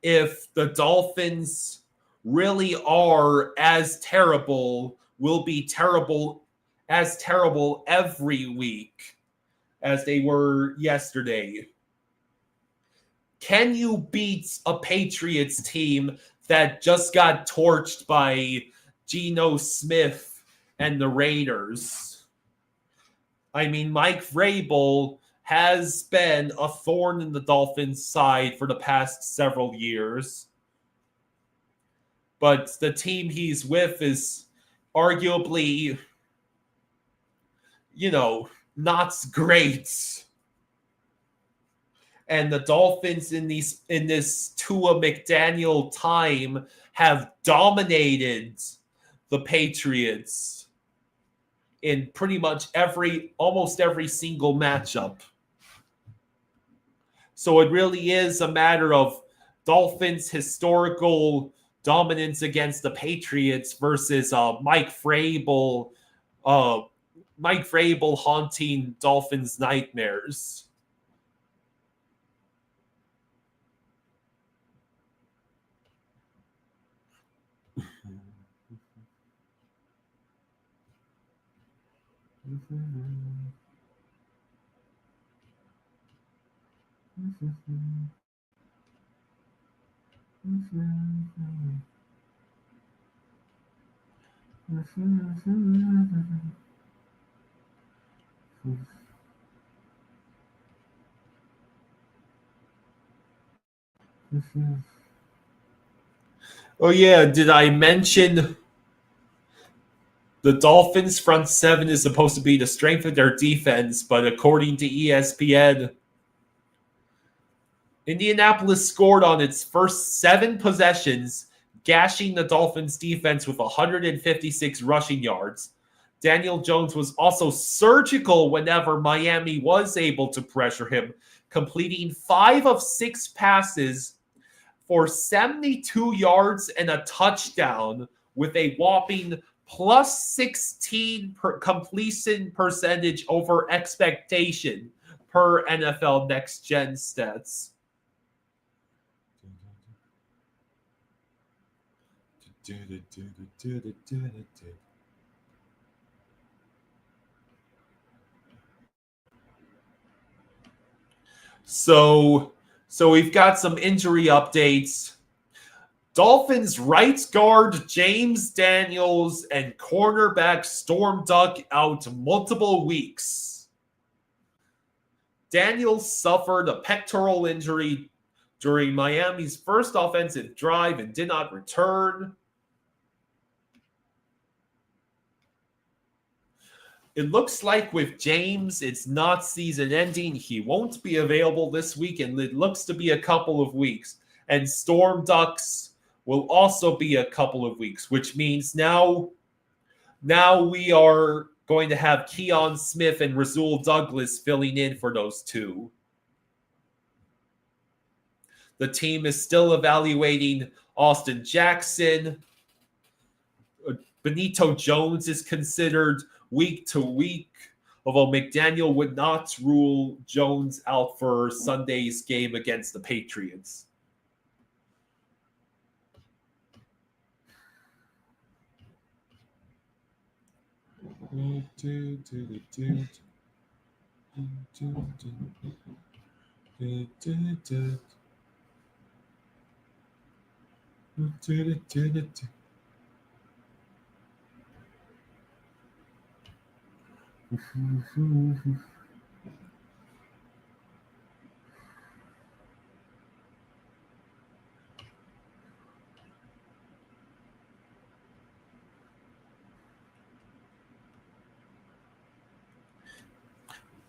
if the Dolphins really are as terrible, will be terrible, as terrible every week as they were yesterday. Can you beat a Patriots team that just got torched by Geno Smith and the Raiders? I mean, Mike Vrabel has been a thorn in the Dolphins' side for the past several years. But the team he's with is arguably, not great. And the Dolphins in this Tua McDaniel time have dominated the Patriots in pretty much almost every single matchup. So it really is a matter of Dolphins' historical dominance against the Patriots versus Mike Vrabel haunting Dolphins nightmares. Oh yeah, did I mention the Dolphins front seven is supposed to be the strength of their defense, but according to ESPN, Indianapolis scored on its first 7 possessions, gashing the Dolphins defense with 156 rushing yards. Daniel Jones was also surgical whenever Miami was able to pressure him, completing 5 of 6 passes for 72 yards and a touchdown with a whopping plus 16 completion percentage over expectation per NFL Next Gen stats. So we've got some injury updates. Dolphins right guard James Daniels and cornerback Storm Duck out multiple weeks. Daniels suffered a pectoral injury during Miami's first offensive drive and did not return. It looks like with James, it's not season ending. He won't be available this week, and it looks to be a couple of weeks. And Storm Ducks will also be a couple of weeks, which means now we are going to have Keon Smith and Rasul Douglas filling in for those two. The team is still evaluating Austin Jackson. Benito Jones is considered week to week, although McDaniel would not rule Jones out for Sunday's game against the Patriots.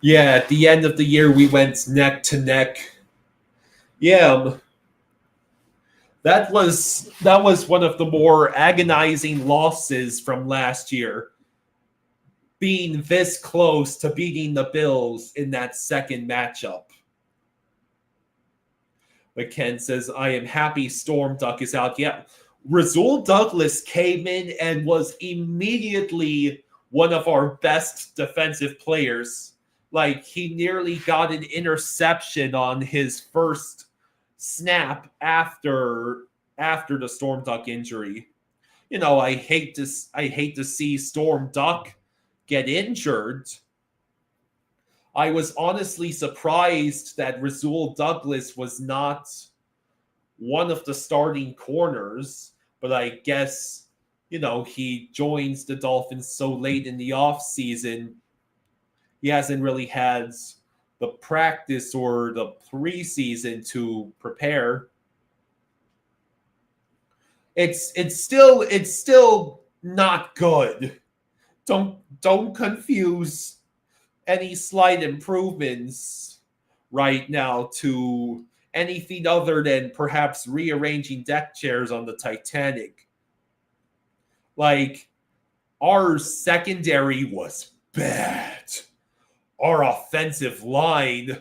Yeah, at the end of the year, we went neck to neck. Yeah, that was one of the more agonizing losses from last year. Being this close to beating the Bills in that second matchup. McKen says, I am happy Storm Duck is out. Yeah. Rasul Douglas came in and was immediately one of our best defensive players. Like, he nearly got an interception on his first snap after the Storm Duck injury. You know, I hate to see Storm Duck get injured. I was honestly surprised that Rasul Douglas was not one of the starting corners, but I guess, you know, he joins the Dolphins so late in the offseason. He hasn't really had the practice or the preseason to prepare. It's still not good. Don't confuse any slight improvements right now to anything other than perhaps rearranging deck chairs on the Titanic. Like, our secondary was bad. Our offensive line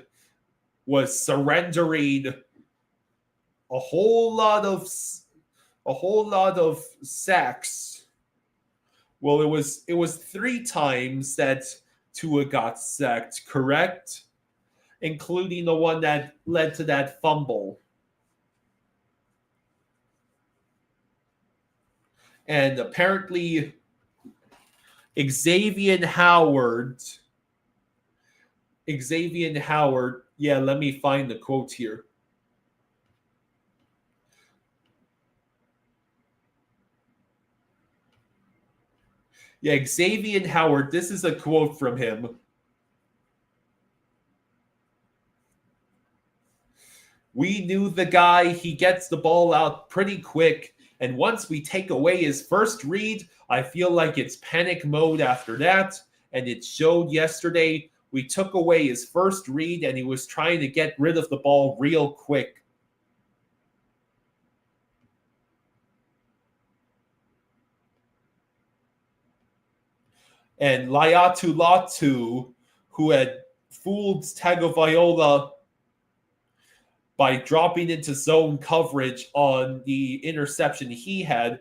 was surrendering a whole lot of sacks. Well, it was 3 times that Tua got sacked, correct? Including the one that led to that fumble. And apparently Xavier Howard, yeah, let me find the quote here. Yeah, Xavier Howard, this is a quote from him. We knew the guy, he gets the ball out pretty quick, and once we take away his first read, I feel like it's panic mode after that, and it showed yesterday. We took away his first read, and he was trying to get rid of the ball real quick. And Laiatu Latu, who had fooled Tagovailoa by dropping into zone coverage on the interception he had,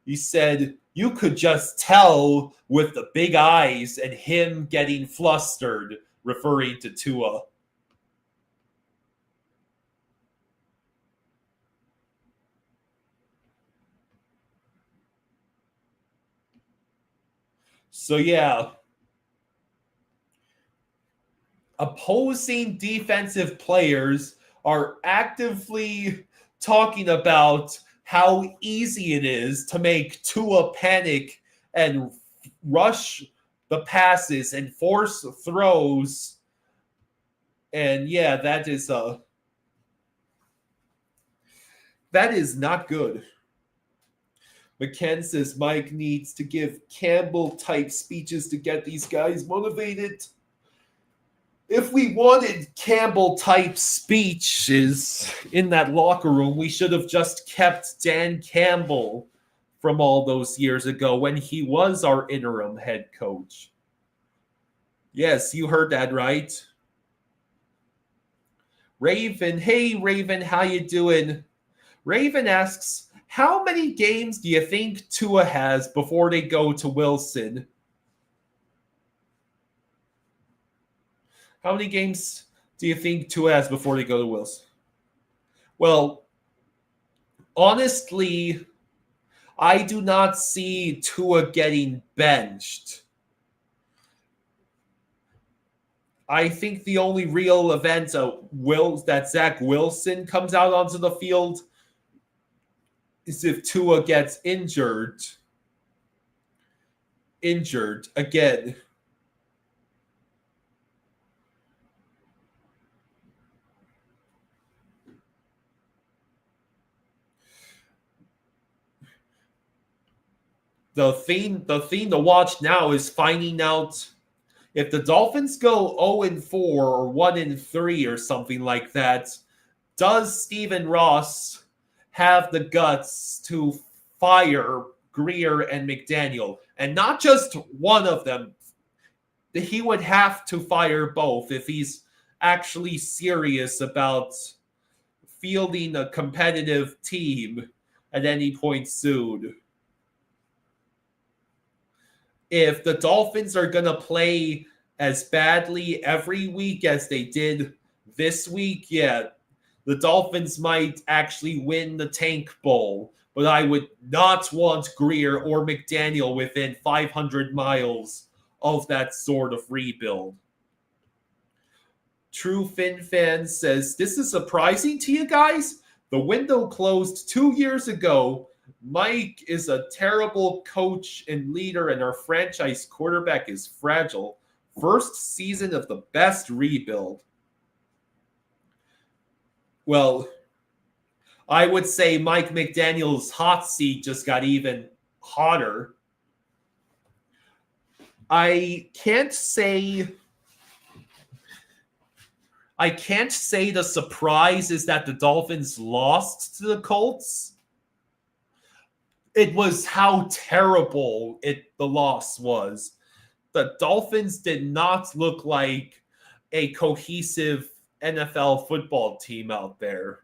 he said, you could just tell with the big eyes and him getting flustered, referring to Tua. So, yeah. Opposing defensive players are actively talking about how easy it is to make Tua panic and rush the passes and force throws. And yeah, that is not good. McKen says Mike needs to give Campbell-type speeches to get these guys motivated. If we wanted Campbell-type speeches in that locker room, we should have just kept Dan Campbell from all those years ago when he was our interim head coach. Yes, you heard that right. Raven, hey Raven, how you doing? Raven asks, how many games do you think Tua has before they go to Wilson? How many games do you think Tua has before they go to Wilson? Well, honestly, I do not see Tua getting benched. I think the only real event that Zach Wilson comes out onto the field is if Tua gets injured again. The thing to watch now is finding out if the Dolphins go 0-4 or 1-3 or something like that. Does Stephen Ross have the guts to fire Greer and McDaniel? And not just one of them. He would have to fire both if he's actually serious about fielding a competitive team at any point soon. If the Dolphins are going to play as badly every week as they did this week, yeah, the Dolphins might actually win the Tank Bowl. But I would not want Greer or McDaniel within 500 miles of that sort of rebuild. True Fin Fan says, this is surprising to you guys? The window closed 2 years ago. Mike is a terrible coach and leader, and our franchise quarterback is fragile. First season of the best rebuild. Well, I would say Mike McDaniel's hot seat just got even hotter. I can't say the surprise is that the Dolphins lost to the Colts. It was how terrible the loss was. The Dolphins did not look like a cohesive NFL football team out there.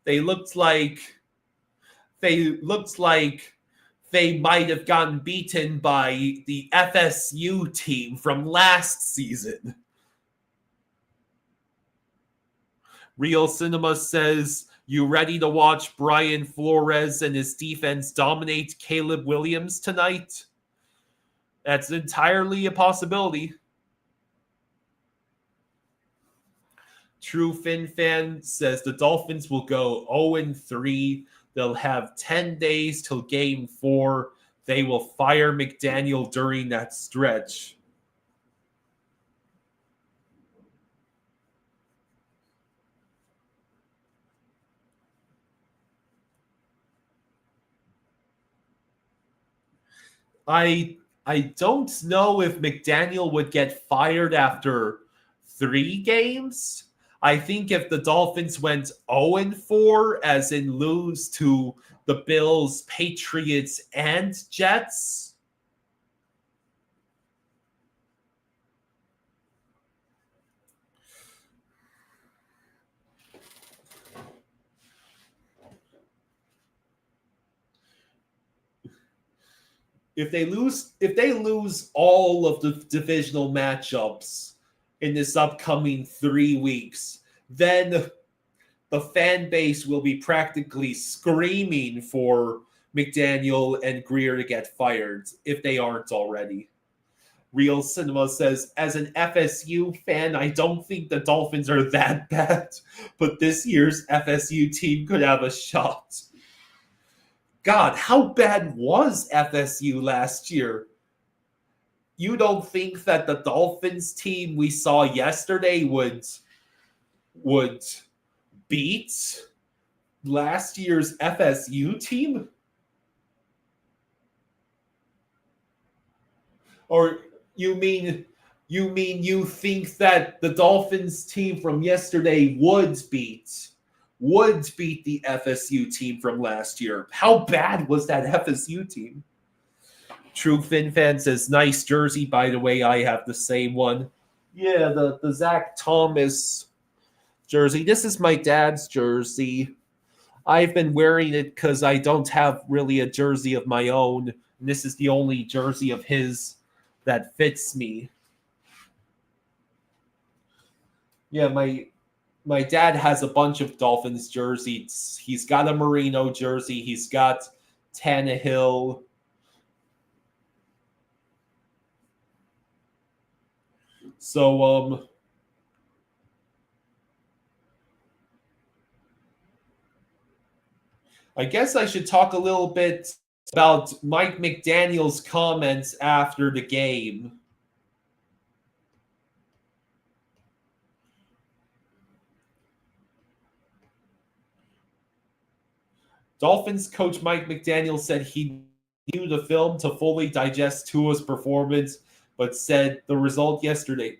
They looked like they might have gotten beaten by the FSU team from last season. Real Cinema says, you ready to watch Brian Flores and his defense dominate Caleb Williams tonight? That's entirely a possibility. True Fin Fan says the Dolphins will go 0-3. They'll have 10 days till game 4. They will fire McDaniel during that stretch. I don't know if McDaniel would get fired after 3 games. I think if the Dolphins went 0-4, as in lose to the Bills, Patriots, and Jets, if they lose all of the divisional matchups in this upcoming 3 weeks, then the fan base will be practically screaming for McDaniel and Greer to get fired if they aren't already. Real Cinema says, as an FSU fan, I don't think the Dolphins are that bad, but this year's FSU team could have a shot. God, how bad was FSU last year? You don't think that the Dolphins team we saw yesterday would beat last year's FSU team? Or you mean you think that the Dolphins team from yesterday would beat the FSU team from last year? How bad was that FSU team? True Fin Fan says, nice jersey, by the way. I have the same one. Yeah, the Zach Thomas jersey. This is my dad's jersey. I've been wearing it because I don't have really a jersey of my own. And this is the only jersey of his that fits me. Yeah, my dad has a bunch of Dolphins jerseys. He's got a Marino jersey. He's got Tannehill. So, I guess I should talk a little bit about Mike McDaniel's comments after the game. Dolphins coach Mike McDaniel said he knew the film to fully digest Tua's performance, but said the result yesterday.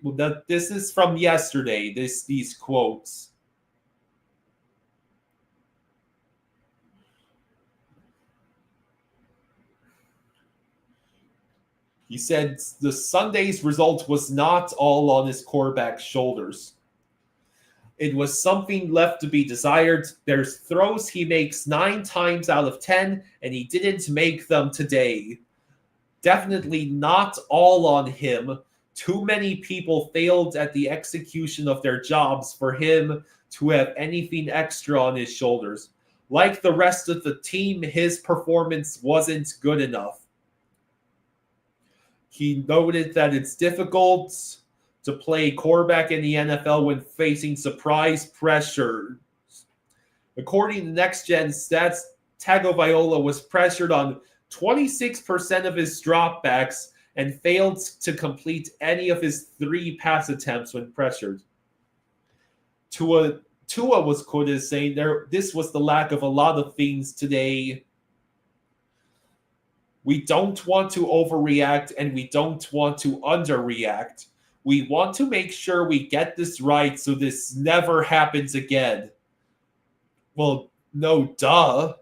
This is from yesterday, these quotes. He said the Sunday's result was not all on his quarterback's shoulders. It was something left to be desired. There's throws he makes 9 times out of 10, and he didn't make them today. Definitely not all on him. Too many people failed at the execution of their jobs for him to have anything extra on his shoulders. Like the rest of the team, his performance wasn't good enough. He noted that it's difficult to play quarterback in the NFL when facing surprise pressure. According to Next Gen Stats, Tagovailoa was pressured on 26% of his dropbacks and failed to complete any of his 3 pass attempts when pressured. Tua was quoted as saying, this was the lack of a lot of things today. We don't want to overreact and we don't want to underreact. We want to make sure we get this right so this never happens again. Well, no, duh.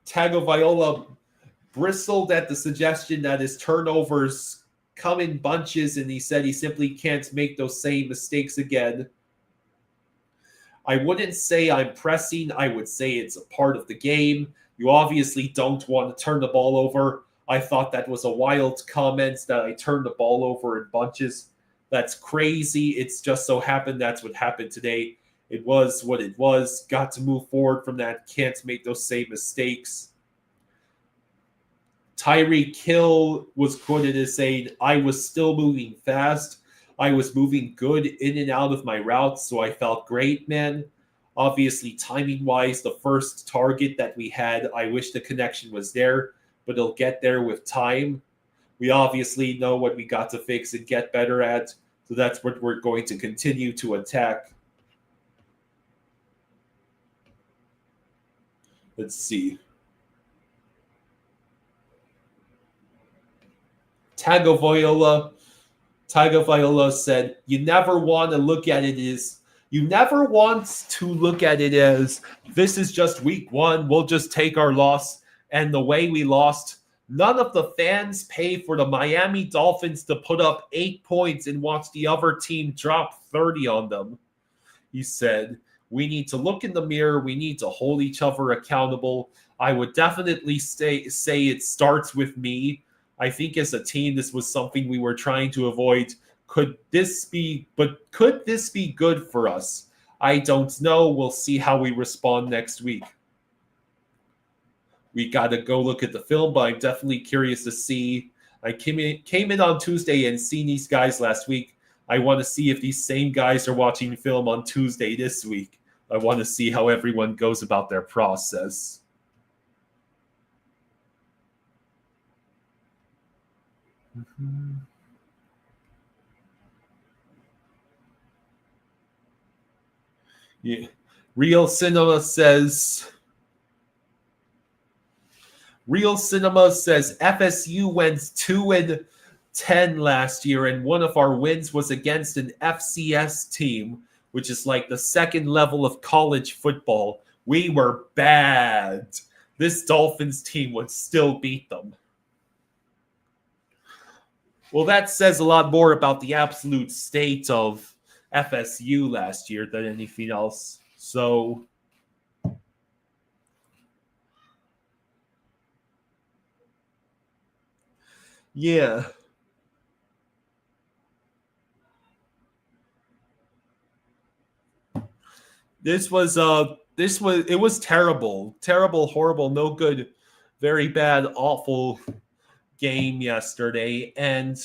Tagovailoa bristled at the suggestion that his turnovers come in bunches, and he said he simply can't make those same mistakes again. I wouldn't say I'm pressing. I would say it's a part of the game. You obviously don't want to turn the ball over. I thought that was a wild comment that I turned the ball over in bunches. That's crazy. It's just so happened that's what happened today. It was what it was. Got to move forward from that. Can't make those same mistakes. Tyreek Hill was quoted as saying, I was still moving fast. I was moving good in and out of my routes, so I felt great, man. Obviously, timing-wise, the first target that we had, I wish the connection was there, but it'll get there with time. We obviously know what we got to fix and get better at, so that's what we're going to continue to attack. Let's see. Tagovailoa said, you never want to look at it as this is just week 1. We'll just take our loss. And the way we lost, none of the fans pay for the Miami Dolphins to put up 8 points and watch the other team drop 30 on them. He said, we need to look in the mirror. We need to hold each other accountable. I would definitely say it starts with me. I think as a team, this was something we were trying to avoid. Could this be good for us? I don't know. We'll see how we respond next week. We got to go look at the film, but I'm definitely curious to see. I came in on Tuesday and seen these guys last week. I want to see if these same guys are watching film on Tuesday this week. I want to see how everyone goes about their process. Mm-hmm. Yeah. Real Cinema says FSU went 2-10 last year, and one of our wins was against an FCS team, which is like the second level of college football. We were bad. This Dolphins team would still beat them. Well, that says a lot more about the absolute state of FSU last year than anything else. So, yeah. It was terrible, horrible, no good, very bad, awful game yesterday. And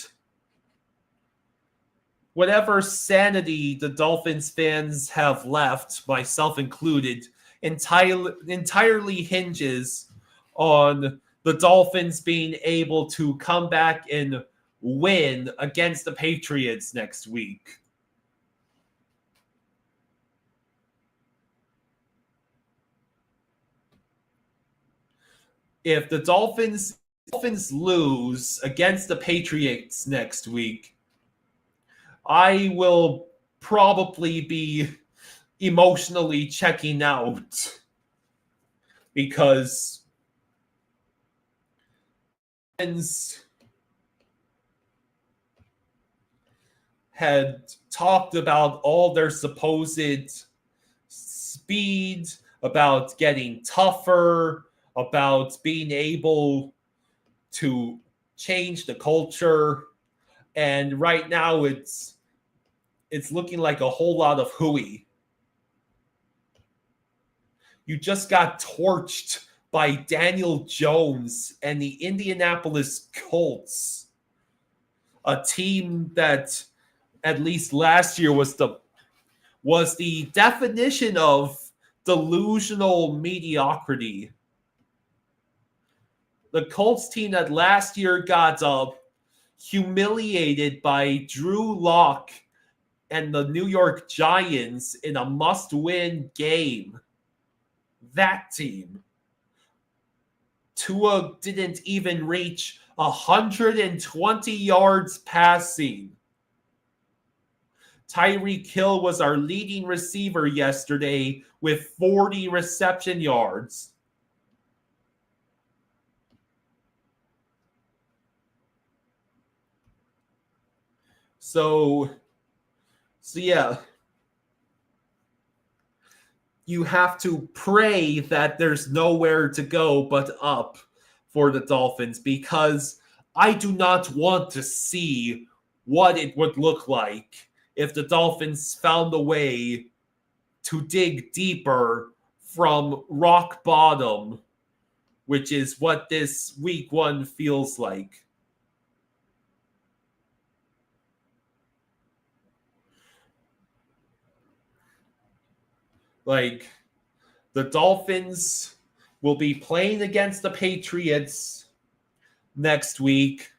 whatever sanity the Dolphins fans have left, myself included, entirely hinges on the Dolphins being able to come back and win against the Patriots next week. If the Dolphins lose against the Patriots next week, I will probably be emotionally checking out because had talked about all their supposed speed, about getting tougher, about being able to change the culture. And right now it's looking like a whole lot of hooey. You just got torched by Daniel Jones and the Indianapolis Colts, a team that at least last year was the definition of delusional mediocrity. The Colts team that last year got humiliated by Drew Lock and the New York Giants in a must-win game. That team. Tua didn't even reach 120 yards passing. Tyreek Hill was our leading receiver yesterday with 40 reception yards. So yeah. You have to pray that there's nowhere to go but up for the Dolphins, because I do not want to see what it would look like if the Dolphins found a way to dig deeper from rock bottom, which is what this week one feels like. Like, the Dolphins will be playing against the Patriots next week,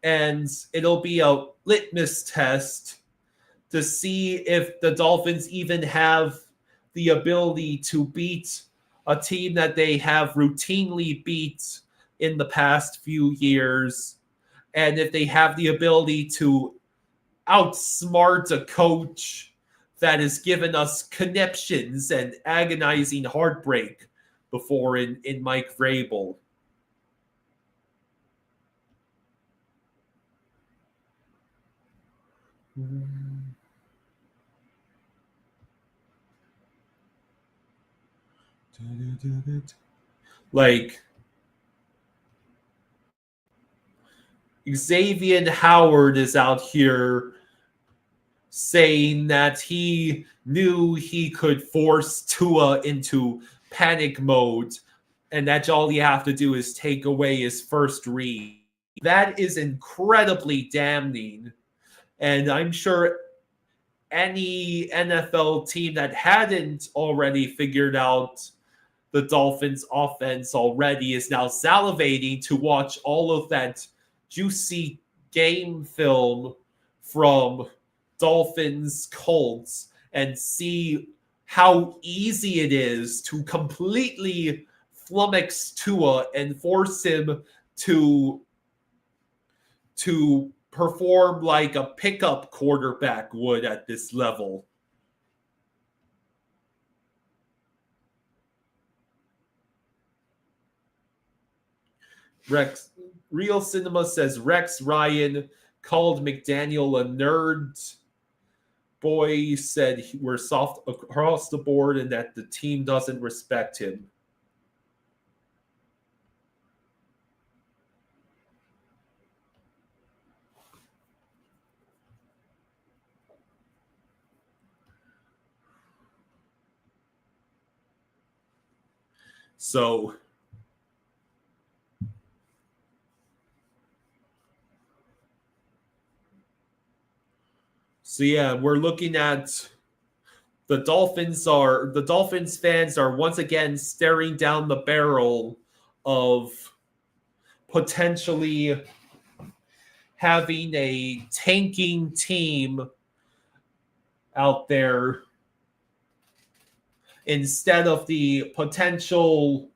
and it'll be a litmus test to see if the Dolphins even have the ability to beat a team that they have routinely beat in the past few years, and if they have the ability to outsmart a coach that has given us conniptions and agonizing heartbreak before in Mike Vrabel. Like, Xavier Howard is out here saying that he knew he could force Tua into panic mode and that all you have to do is take away his first read. That is incredibly damning. And I'm sure any NFL team that hadn't already figured out the Dolphins offense already is now salivating to watch all of that juicy game film from Dolphins Colts and see how easy it is to completely flummox Tua and force him to perform like a pickup quarterback would at this level. Real Cinema says Rex Ryan called McDaniel a nerd. Boy said we're soft across the board and that the team doesn't respect him. So yeah, we're looking at the Dolphins fans are once again staring down the barrel of potentially having a tanking team out there instead of the potential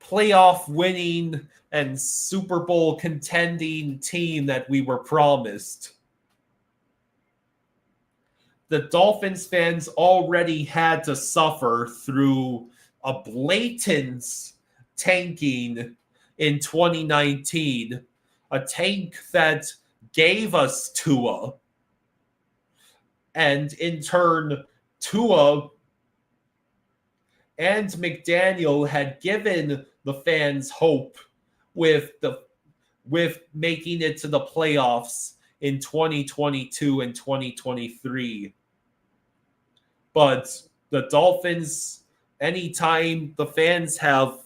playoff winning and Super Bowl contending team that we were promised. The Dolphins fans already had to suffer through a blatant tanking in 2019, a tank that gave us Tua. And in turn, Tua and McDaniel had given the fans hope with making it to the playoffs in 2022 and 2023. But the Dolphins, anytime the fans have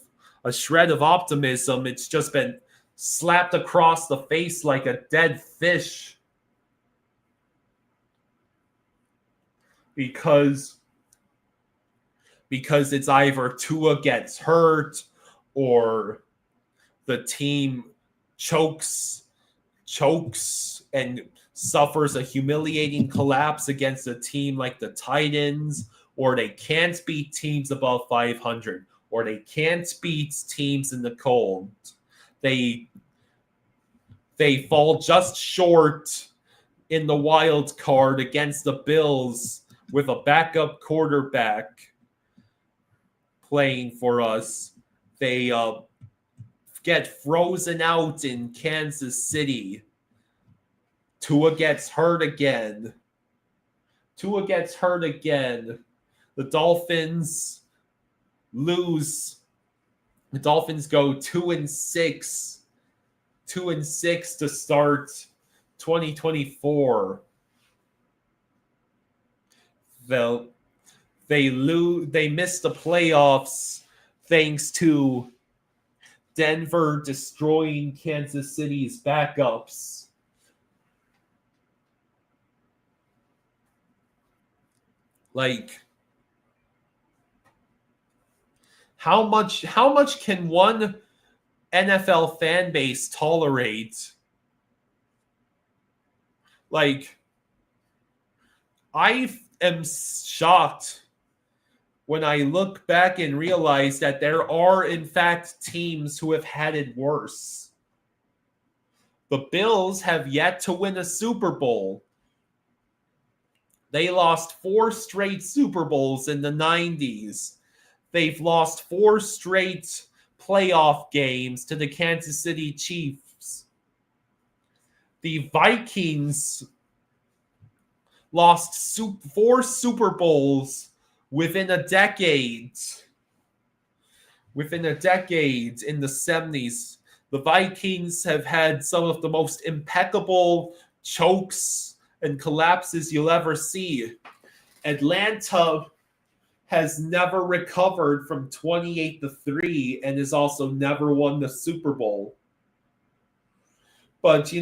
a shred of optimism, it's just been slapped across the face like a dead fish. Because it's either Tua gets hurt or the team chokes and suffers a humiliating collapse against a team like the Titans, or they can't beat teams above 500, or they can't beat teams in the cold. They fall just short in the wild card against the Bills with a backup quarterback playing for us. They get frozen out in Kansas City. Tua gets hurt again. The Dolphins lose. The Dolphins go 2-6. 2-6 to start 2024. They missed the playoffs thanks to Denver destroying Kansas City's backups. Like, how much can one NFL fan base tolerate? Like, I am shocked when I look back and realize that there are, in fact, teams who have had it worse. The Bills have yet to win a Super Bowl. They lost 4 straight Super Bowls in the 90s. They've lost 4 straight playoff games to the Kansas City Chiefs. The Vikings lost 4 Super Bowls within a decade in the 70s. The Vikings have had some of the most impeccable chokes and collapses you'll ever see. Atlanta has never recovered from 28-3 and has also never won the Super Bowl. But,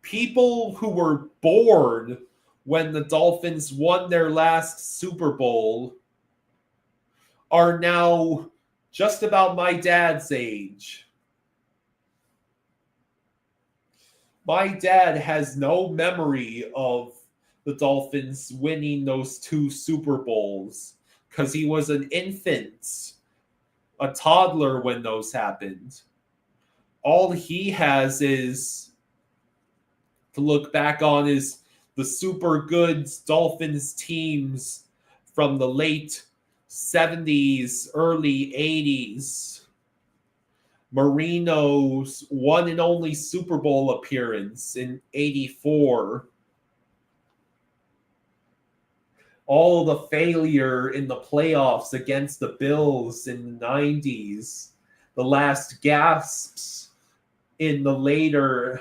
people who were born when the Dolphins won their last Super Bowl are now just about my dad's age. My dad has no memory of the Dolphins winning those 2 Super Bowls because he was an infant, a toddler when those happened. All he has is to look back on is the super good Dolphins teams from the late 70s, early 80s. Marino's one and only Super Bowl appearance in 84. All the failure in the playoffs against the Bills in the 90s. The last gasps in the latter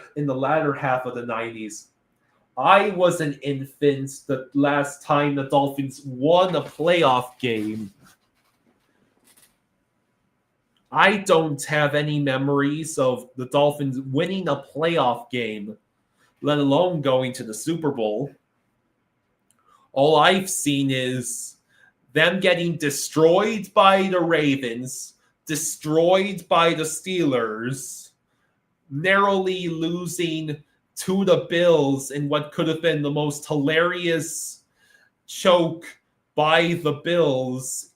half of the 90s. I was an infant the last time the Dolphins won a playoff game. I don't have any memories of the Dolphins winning a playoff game, let alone going to the Super Bowl. All I've seen is them getting destroyed by the Ravens, destroyed by the Steelers, narrowly losing to the Bills in what could have been the most hilarious choke by the Bills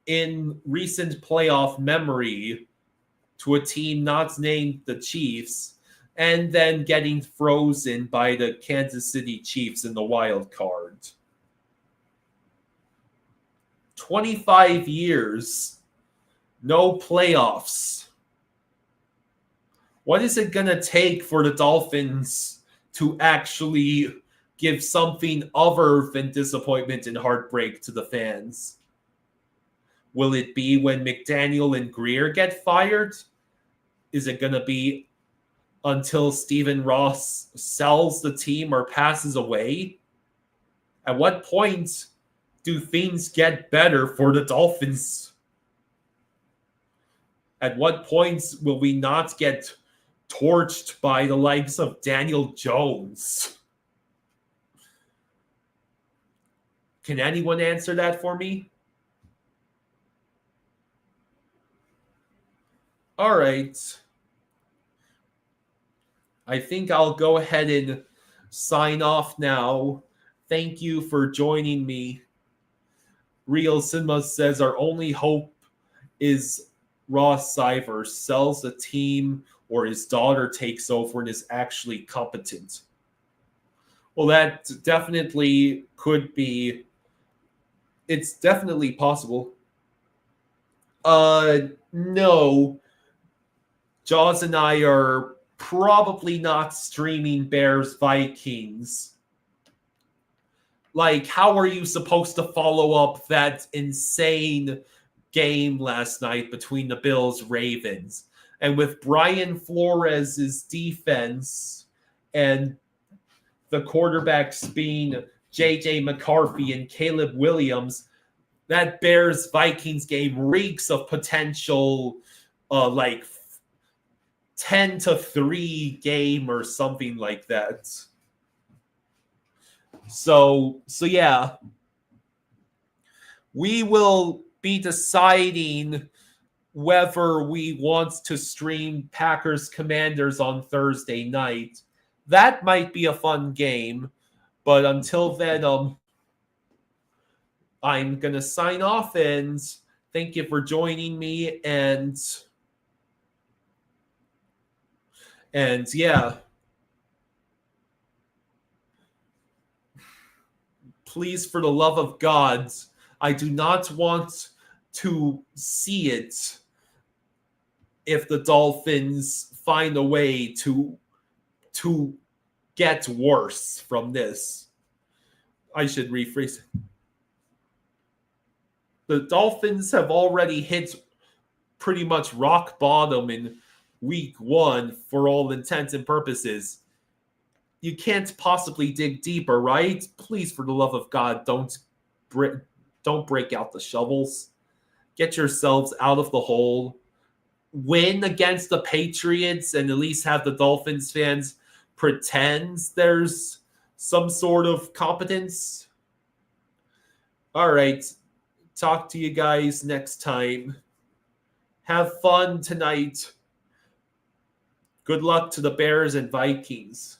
in recent playoff memory to a team not named the Chiefs, and then getting frozen by the Kansas City Chiefs in the wild card. 25 years, no playoffs. What is it going to take for the Dolphins to actually give something other than disappointment and heartbreak to the fans? Will it be when McDaniel and Greer get fired? Is it going to be until Stephen Ross sells the team or passes away? At what point do things get better for the Dolphins? At what points will we not get torched by the likes of Daniel Jones? Can anyone answer that for me? All right. I think I'll go ahead and sign off now. Thank you for joining me. Real Cinema says our only hope is Ross Seivers sells the team or his daughter takes over and is actually competent. Well, that definitely could be. It's definitely possible. No. Jaws and I are probably not streaming Bears Vikings. Like, how are you supposed to follow up that insane game last night between the Bills Ravens? And with Brian Flores' defense and the quarterbacks being J.J. McCarthy and Caleb Williams, that Bears Vikings game reeks of potential like 10-3 game or something like that. So yeah, we will be deciding whether we want to stream Packers Commanders on Thursday night. That might be a fun game, but until then, I'm gonna sign off and thank you for joining me and yeah. Please, for the love of God, I do not want to see it if the Dolphins find a way to get worse from this. I should rephrase it. The Dolphins have already hit pretty much rock bottom in week 1 for all intents and purposes. You can't possibly dig deeper, right? Please, for the love of God, don't break out the shovels. Get yourselves out of the hole. Win against the Patriots and at least have the Dolphins fans pretend there's some sort of competence. All right. Talk to you guys next time. Have fun tonight. Good luck to the Bears and Vikings.